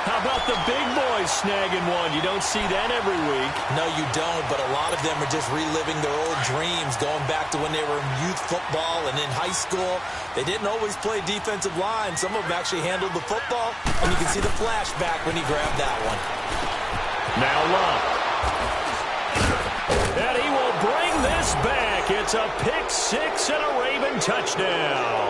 How about the big boys snagging one? You don't see that every week. No, you don't, but a lot of them are just reliving their old dreams, going back to when they were in youth football and in high school. They didn't always play defensive line. Some of them actually handled the football, and you can see the flashback when he grabbed that one. Now Love. And he will bring this back. It's a pick 6 and a Raven touchdown.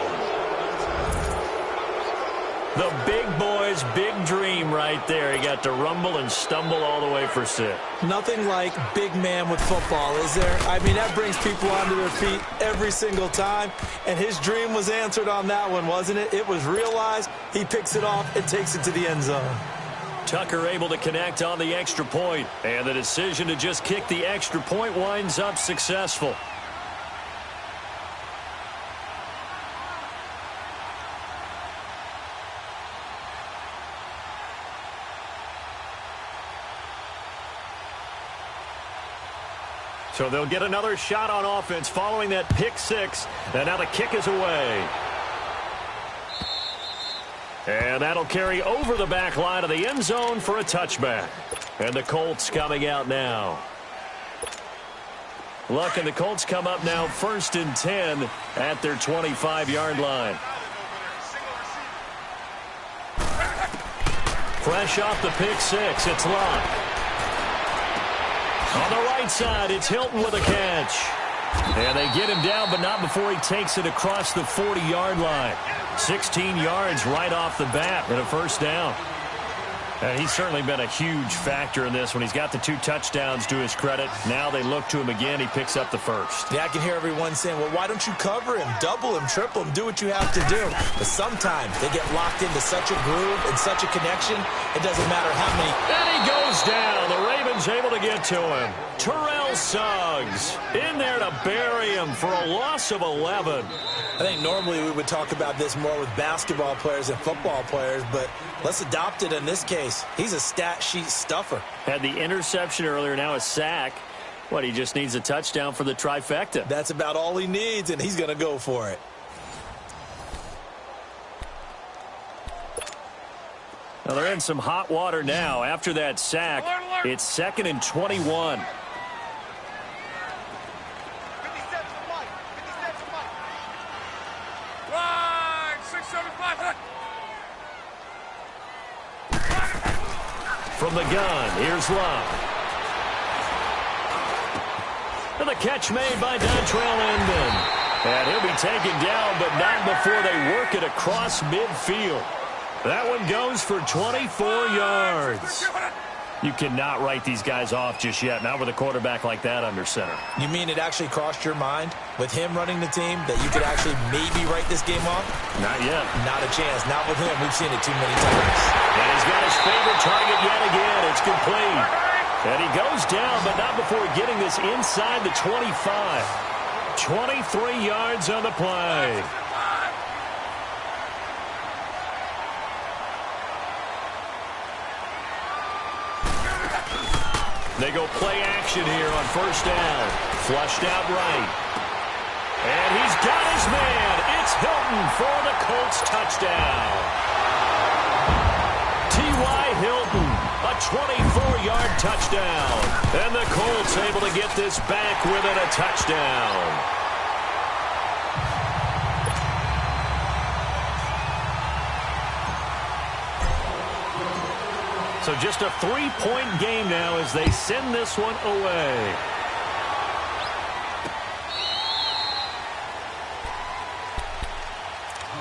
The big boy's big dream right there. He got to rumble and stumble all the way for 6. Nothing like big man with football, is there? I mean, that brings people onto their feet every single time. And his dream was answered on that one, wasn't it? It was realized. He picks it off and takes it to the end zone. Tucker able to connect on the extra point. And the decision to just kick the extra point winds up successful. So they'll get another shot on offense following that pick 6. And now the kick is away. And that'll carry over the back line of the end zone for a touchback. And the Colts coming out now. Look, and the Colts come up now 1st and 10 at their 25-yard line. Fresh off the pick 6, it's Locke. On the right side, it's Hilton with a catch. And they get him down, but not before he takes it across the 40-yard line. 16 yards right off the bat and a 1st down. And he's certainly been a huge factor in this when he's got the 2 touchdowns to his credit. Now they look to him again. He picks up the 1st. Yeah, I can hear everyone saying, well, why don't you cover him, double him, triple him, do what you have to do. But sometimes they get locked into such a groove and such a connection, it doesn't matter how many. And he goes down. The Ravens able to get to him. Terrell Suggs in there to bury him for a loss of 11. I think normally we would talk about this more with basketball players and football players, but let's adopt it in this case. He's a stat sheet stuffer. Had the interception earlier, now a sack. What, he just needs a touchdown for the trifecta. That's about all he needs, and he's going to go for it. Well, they're in some hot water now. After that sack, it's 2nd and 21. From the gun, here's Love. And the catch made by Dontrell Inman. And he'll be taken down, but not before they work it across midfield. That one goes for 24 yards. You cannot write these guys off just yet, not with a quarterback like that under center. You mean it actually crossed your mind with him running the team that you could actually maybe write this game off? Not yet. Not a chance. Not with him. We've seen it too many times. And he's got his favorite target yet again. It's complete. And he goes down, but not before getting this inside the 25. 23 yards on the play. They go play action here on 1st down. Flushed out right. And he's got his man. It's Hilton for the Colts touchdown. T.Y. Hilton, a 24-yard touchdown. And the Colts able to get this back within a touchdown. So just a 3-point game now as they send this one away.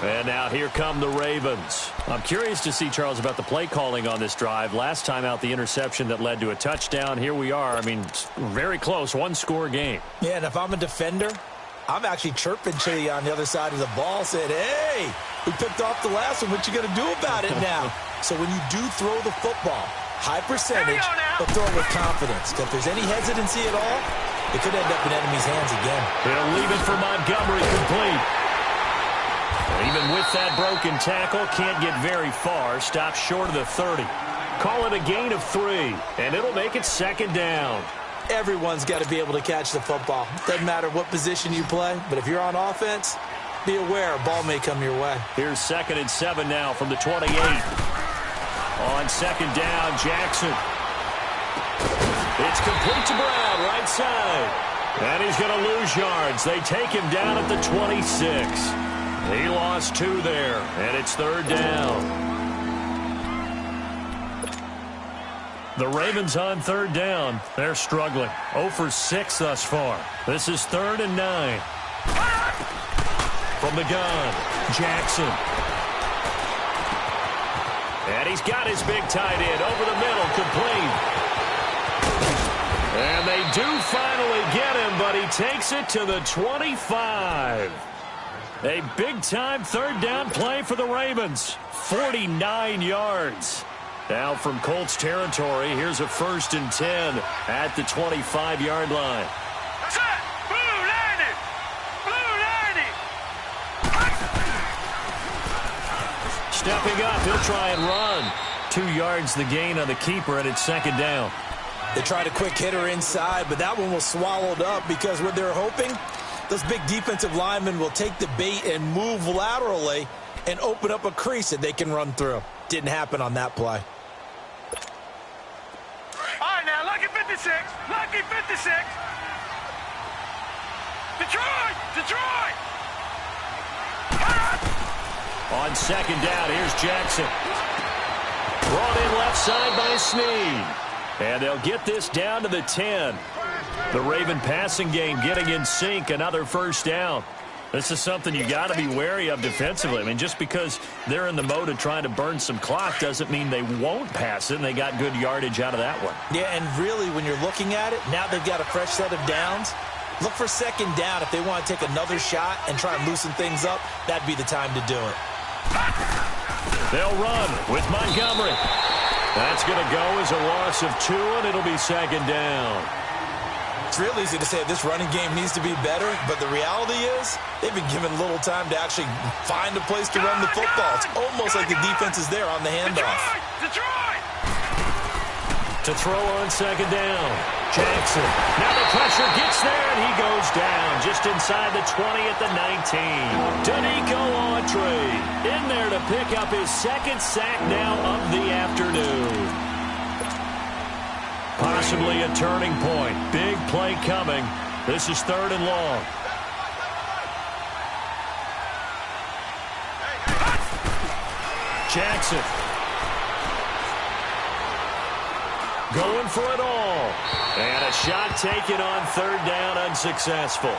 And now here come the Ravens. I'm curious to see, Charles, about the play calling on this drive. Last time out, the interception that led to a touchdown. Here we are. I mean, very close, one-score game. Yeah, and if I'm a defender, I'm actually chirping to you on the other side of the ball, saying, hey, we picked off the last one. What you going to do about it now? So when you do throw the football, high percentage, but throw it with confidence. If there's any hesitancy at all, it could end up in enemy's hands again. They'll leave it for Montgomery complete. Even with that broken tackle, can't get very far. Stops short of the 30. Call it a gain of 3, and it'll make it second down. Everyone's got to be able to catch the football. Doesn't matter what position you play, but if you're on offense, be aware a ball may come your way. Here's 2nd and 7 now from the 28. On second down, Jackson. It's complete to Brown, right side. And he's going to lose yards. They take him down at the 26. He lost 2 there, and it's 3rd down. The Ravens on 3rd down. They're struggling. 0 for 6 thus far. This is 3rd and 9. From the gun, Jackson. And he's got his big tight end over the middle, complete. And they do finally get him, but he takes it to the 25. A big-time 3rd down play for the Ravens. 49 yards. Now from Colts territory, here's a 1st and 10 at the 25-yard line. That's it! Blue 90! Blue 90! Stepping up, he'll try and run. 2 yards the gain on the keeper, and it's 2nd down. They tried a quick hitter inside, but that one was swallowed up because what they're hoping, those big defensive linemen will take the bait and move laterally and open up a crease that they can run through. Didn't happen on that play. All right, now, lucky 56. Lucky 56. Detroit! Detroit! On 2nd down, here's Jackson. Brought in left side by Snead. And they'll get this down to the 10. The Raven passing game getting in sync, another 1st down. This is something you got to be wary of defensively. I mean, just because they're in the mode of trying to burn some clock doesn't mean they won't pass it, and they got good yardage out of that one. Yeah, and really, when you're looking at it, now they've got a fresh set of downs. Look for 2nd down. If they want to take another shot and try and loosen things up, that'd be the time to do it. They'll run with Montgomery. That's going to go as a loss of 2, and it'll be 2nd down. It's real easy to say this running game needs to be better, but the reality is they've been given little time to actually find a place to run the football. It's almost like the defense is there on the handoff. Detroit! To throw on 2nd down, Jackson. Now the pressure gets there, and he goes down just inside the 20 at the 19. Danico Autry in there to pick up his 2nd sack now of the afternoon. Possibly a turning point. Big play coming. This is 3rd and long. Jackson. Going for it all. And a shot taken on 3rd down, unsuccessful.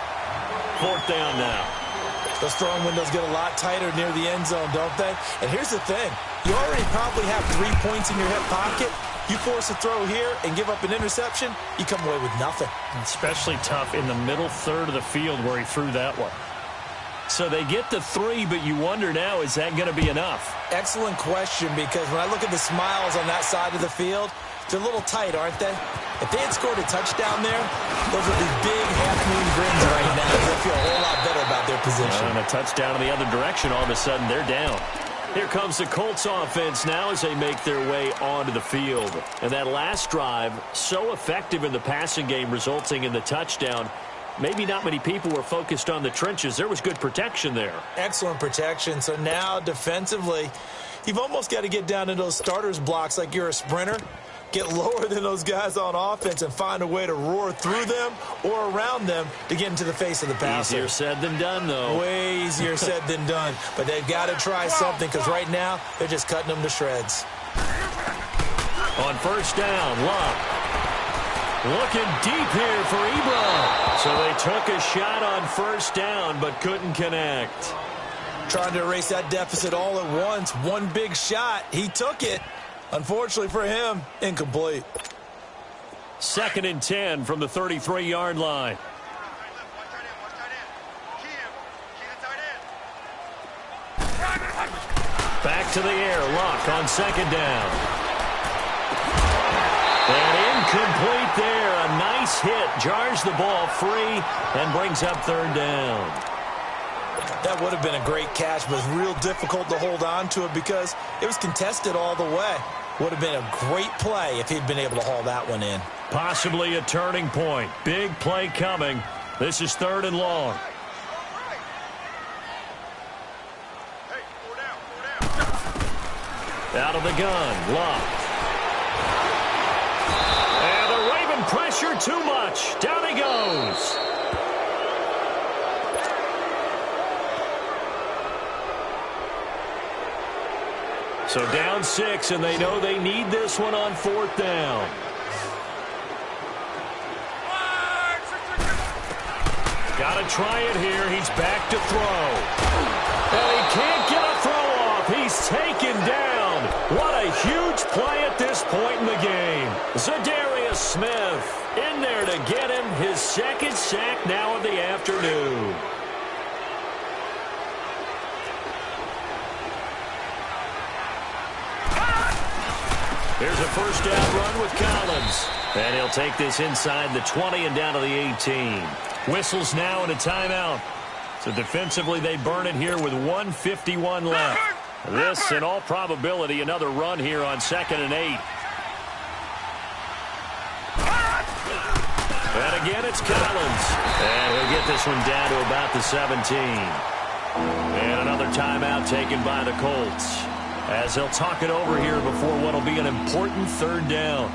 4th down now. Those throwing windows get a lot tighter near the end zone, don't they? And here's the thing. You already probably have 3 points in your hip pocket. You force a throw here and give up an interception, you come away with nothing. Especially tough in the middle 3rd of the field where he threw that one. So they get the 3, but you wonder now, is that going to be enough? Excellent question, because when I look at the smiles on that side of the field, they're a little tight, aren't they? If they had scored a touchdown there, those would be big half-moon grins right now. They feel a whole lot better about their position. And a touchdown in the other direction, all of a sudden they're down. Here comes the Colts offense now as they make their way onto the field. And that last drive, so effective in the passing game, resulting in the touchdown. Maybe not many people were focused on the trenches. There was good protection there. Excellent protection. So now defensively, you've almost got to get down to those starters blocks like you're a sprinter. Get lower than those guys on offense and find a way to roar through them or around them to get into the face of the passer. Easier said than done, though. Way easier said than done. But they've got to try something because right now they're just cutting them to shreds. On first down, Love. Looking deep here for Ebron. So they took a shot on first down but couldn't connect. Trying to erase that deficit all at once. One big shot. He took it. Unfortunately for him, incomplete. 2nd and 10 from the 33-yard line. Back to the air. Luck on 2nd down. And incomplete there. A nice hit. Jars the ball free and brings up 3rd down. That would have been a great catch, but it was real difficult to hold on to it because it was contested all the way. Would have been a great play if he'd been able to haul that one in. Possibly a turning point. Big play coming. This is 3rd and long. Out of the gun, Love. And the Raven pressure too much. Down he goes. So down 6, and they know they need this one on 4th down. Got to try it here. He's back to throw. And he can't get a throw off. He's taken down. What a huge play at this point in the game. Zadarius Smith in there to get him his 2nd sack now of the afternoon. Here's a first down run with Collins. And he'll take this inside the 20 and down to the 18. Whistles now and a timeout. So defensively they burn it here with 1:51 left. This, in all probability, another run here on 2nd and 8. And again it's Collins. And he'll get this one down to about the 17. And another timeout taken by the Colts, as they'll talk it over here before what will be an important 3rd down.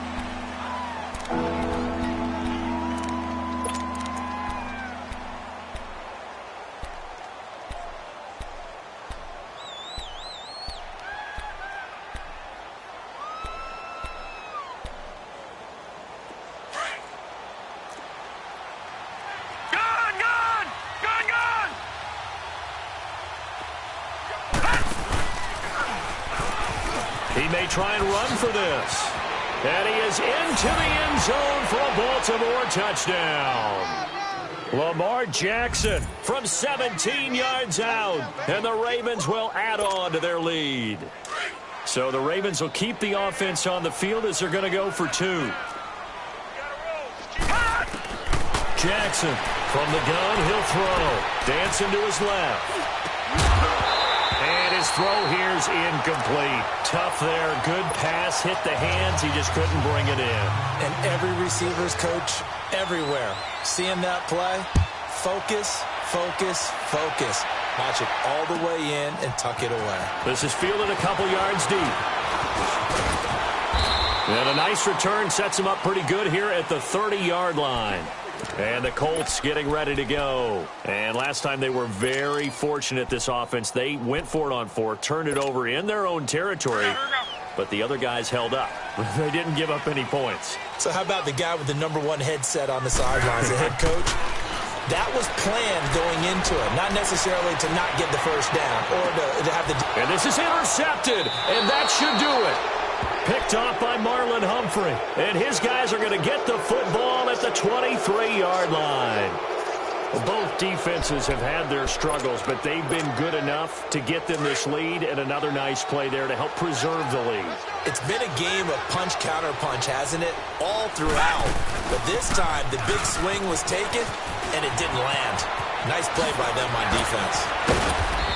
He may try and run for this. And he is into the end zone for a Baltimore touchdown. Lamar Jackson from 17 yards out. And the Ravens will add on to their lead. So the Ravens will keep the offense on the field as they're going to go for 2. Jackson from the gun, he'll throw. Dancing to his left. And his throw here's incomplete. Tough there. Good pass. Hit the hands. He just couldn't bring it in. And every receiver's coach everywhere. Seeing that play, focus, focus, focus. Watch it all the way in and tuck it away. This is fielded a couple yards deep. And a nice return sets him up pretty good here at the 30-yard line. And the Colts getting ready to go. And last time they were very fortunate, this offense. They went for it on 4, turned it over in their own territory, but the other guys held up. They didn't give up any points. So how about the guy with the #1 headset on the sidelines, the head coach? That was planned going into it, not necessarily to not get the first down or to have the... And this is intercepted, and that should do it. Picked off by Marlon Humphrey. And his guys are going to get the football at the 23-yard line. Both defenses have had their struggles, but they've been good enough to get them this lead, and another nice play there to help preserve the lead. It's been a game of punch-counter-punch, hasn't it? All throughout. But this time, the big swing was taken, and it didn't land. Nice play by them on defense.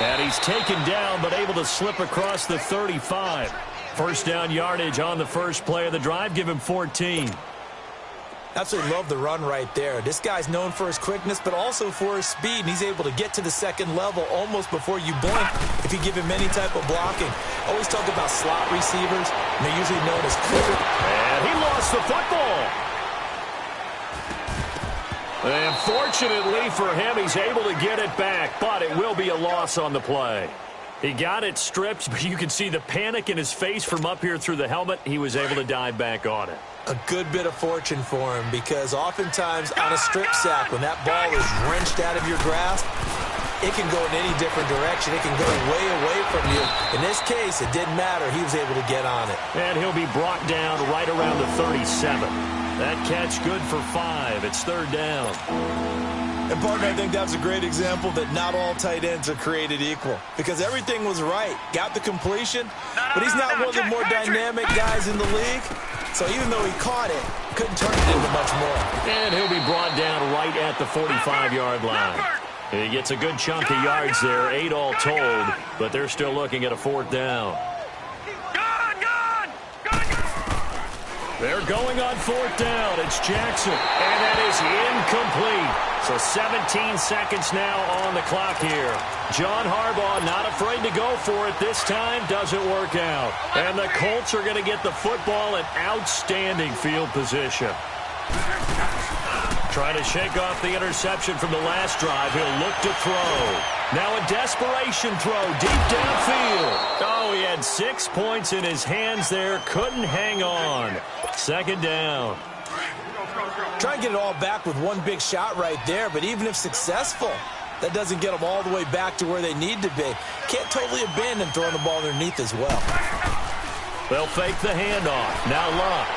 And he's taken down, but able to slip across the 35. First down yardage on the first play of the drive. Give him 14. Absolutely love the run right there. This guy's known for his quickness, but also for his speed. And he's able to get to the second level almost before you blink if you give him any type of blocking. Always talk about slot receivers, and they're usually known as quicker. And he lost the football. And fortunately for him, he's able to get it back, but it will be a loss on the play. He got it stripped, but you can see the panic in his face from up here through the helmet. He was able to dive back on it. A good bit of fortune for him, because oftentimes on a strip sack, when that ball is wrenched out of your grasp, it can go in any different direction. It can go way away from you. In this case, it didn't matter. He was able to get on it. And he'll be brought down right around the 37. That catch good for 5. It's third down. And, partner, I think that's a great example that not all tight ends are created equal, because everything was right. Got the completion, but he's not one of the more dynamic guys in the league. So even though he caught it, couldn't turn it into much more. And he'll be brought down right at the 45-yard line. He gets a good chunk of yards there, 8 all told, but they're still looking at a fourth down. They're going on fourth down. It's Jackson, and that is incomplete. So 17 seconds now on the clock here. John Harbaugh not afraid to go for it this time. Doesn't work out. And the Colts are going to get the football in outstanding field position. Trying to shake off the interception from the last drive. He'll look to throw. Now a desperation throw deep downfield. Oh, he had 6 points in his hands there. Couldn't hang on. Second down. Try and get it all back with one big shot right there, but even if successful, that doesn't get them all the way back to where they need to be. Can't totally abandon throwing the ball underneath as well. They'll fake the handoff. Now Luck.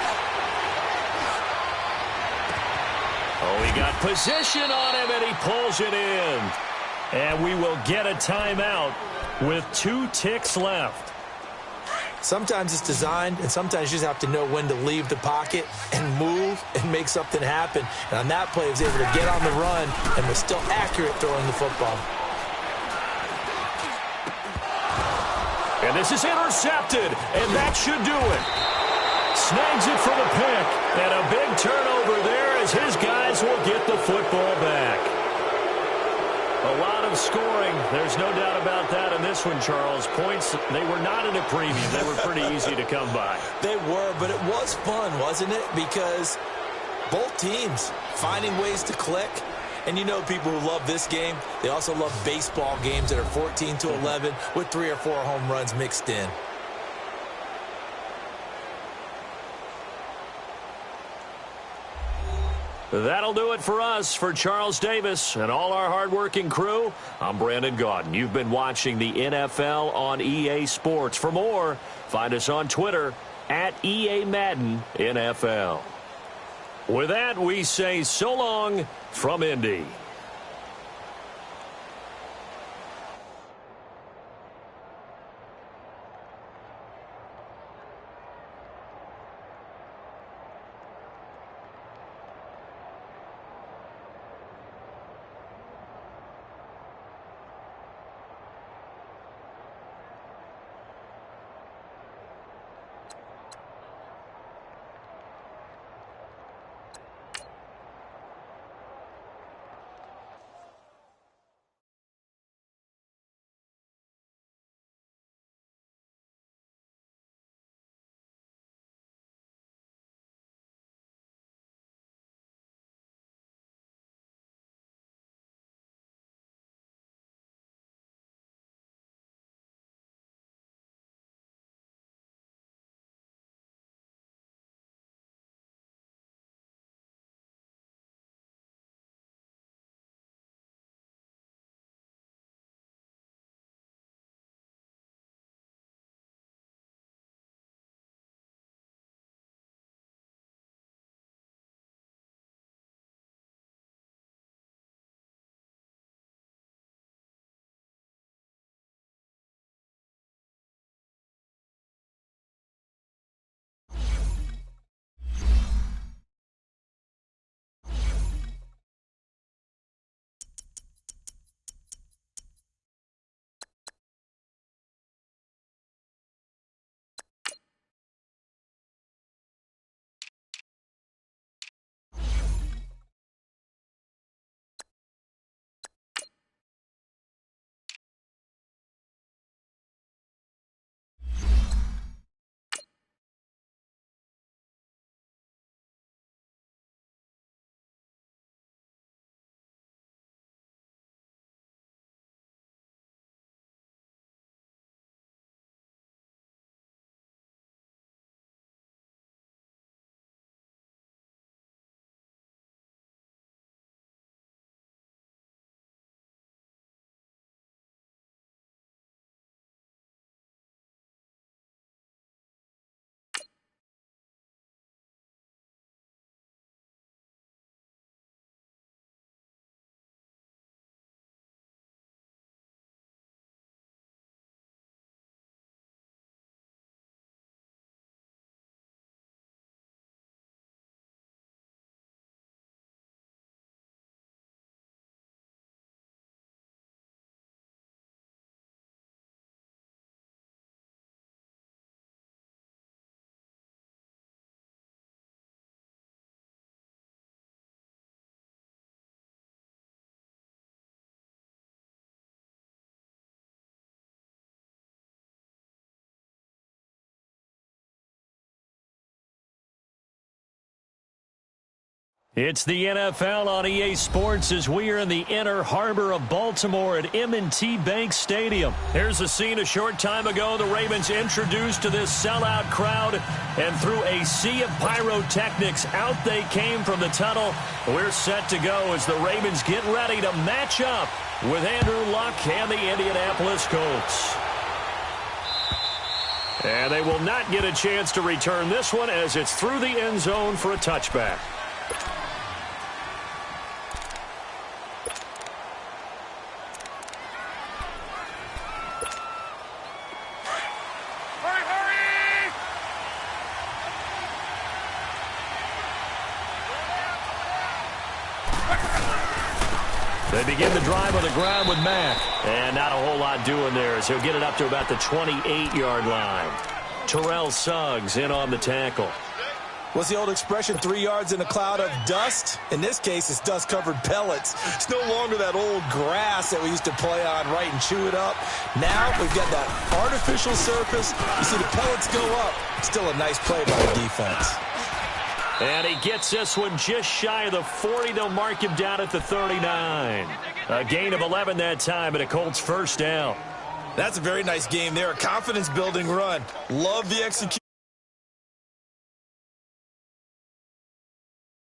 Oh, he got position on him, and he pulls it in. And we will get a timeout with 2 ticks left. Sometimes it's designed, and sometimes you just have to know when to leave the pocket and move and make something happen. And on that play, he was able to get on the run and was still accurate throwing the football. And this is intercepted, and that should do it. Snags it for the pick, and a big turnover there as his guys will get the football back. A lot of scoring. There's no doubt about that in this one, Charles. Points, they were not in a premium. They were pretty easy to come by. They were, but it was fun, wasn't it? Because both teams finding ways to click. And you know people who love this game, they also love baseball games that are 14-11 with 3 or 4 home runs mixed in. That'll do it for us. For Charles Davis and all our hardworking crew, I'm Brandon Gaudin. You've been watching the NFL on EA Sports. For more, find us on Twitter at EA Madden NFL. With that, we say so long from Indy. It's the NFL on EA Sports as we are in the inner harbor of Baltimore at M&T Bank Stadium. Here's a scene a short time ago. The Ravens introduced to this sellout crowd, and through a sea of pyrotechnics, out they came from the tunnel. We're set to go as the Ravens get ready to match up with Andrew Luck and the Indianapolis Colts. And they will not get a chance to return this one as it's through the end zone for a touchback. They begin the drive on the ground with Mack. And not a whole lot doing there as he'll get it up to about the 28-yard line. Terrell Suggs in on the tackle. What's the old expression, 3 yards in a cloud of dust? In this case, it's dust-covered pellets. It's no longer that old grass that we used to play on, right, and chew it up. Now we've got that artificial surface. You see the pellets go up. Still a nice play by the defense. And he gets this one just shy of the 40. They'll mark him down at the 39. A gain of 11 that time, and a Colts first down. That's a very nice game there. A confidence-building run. Love the execution.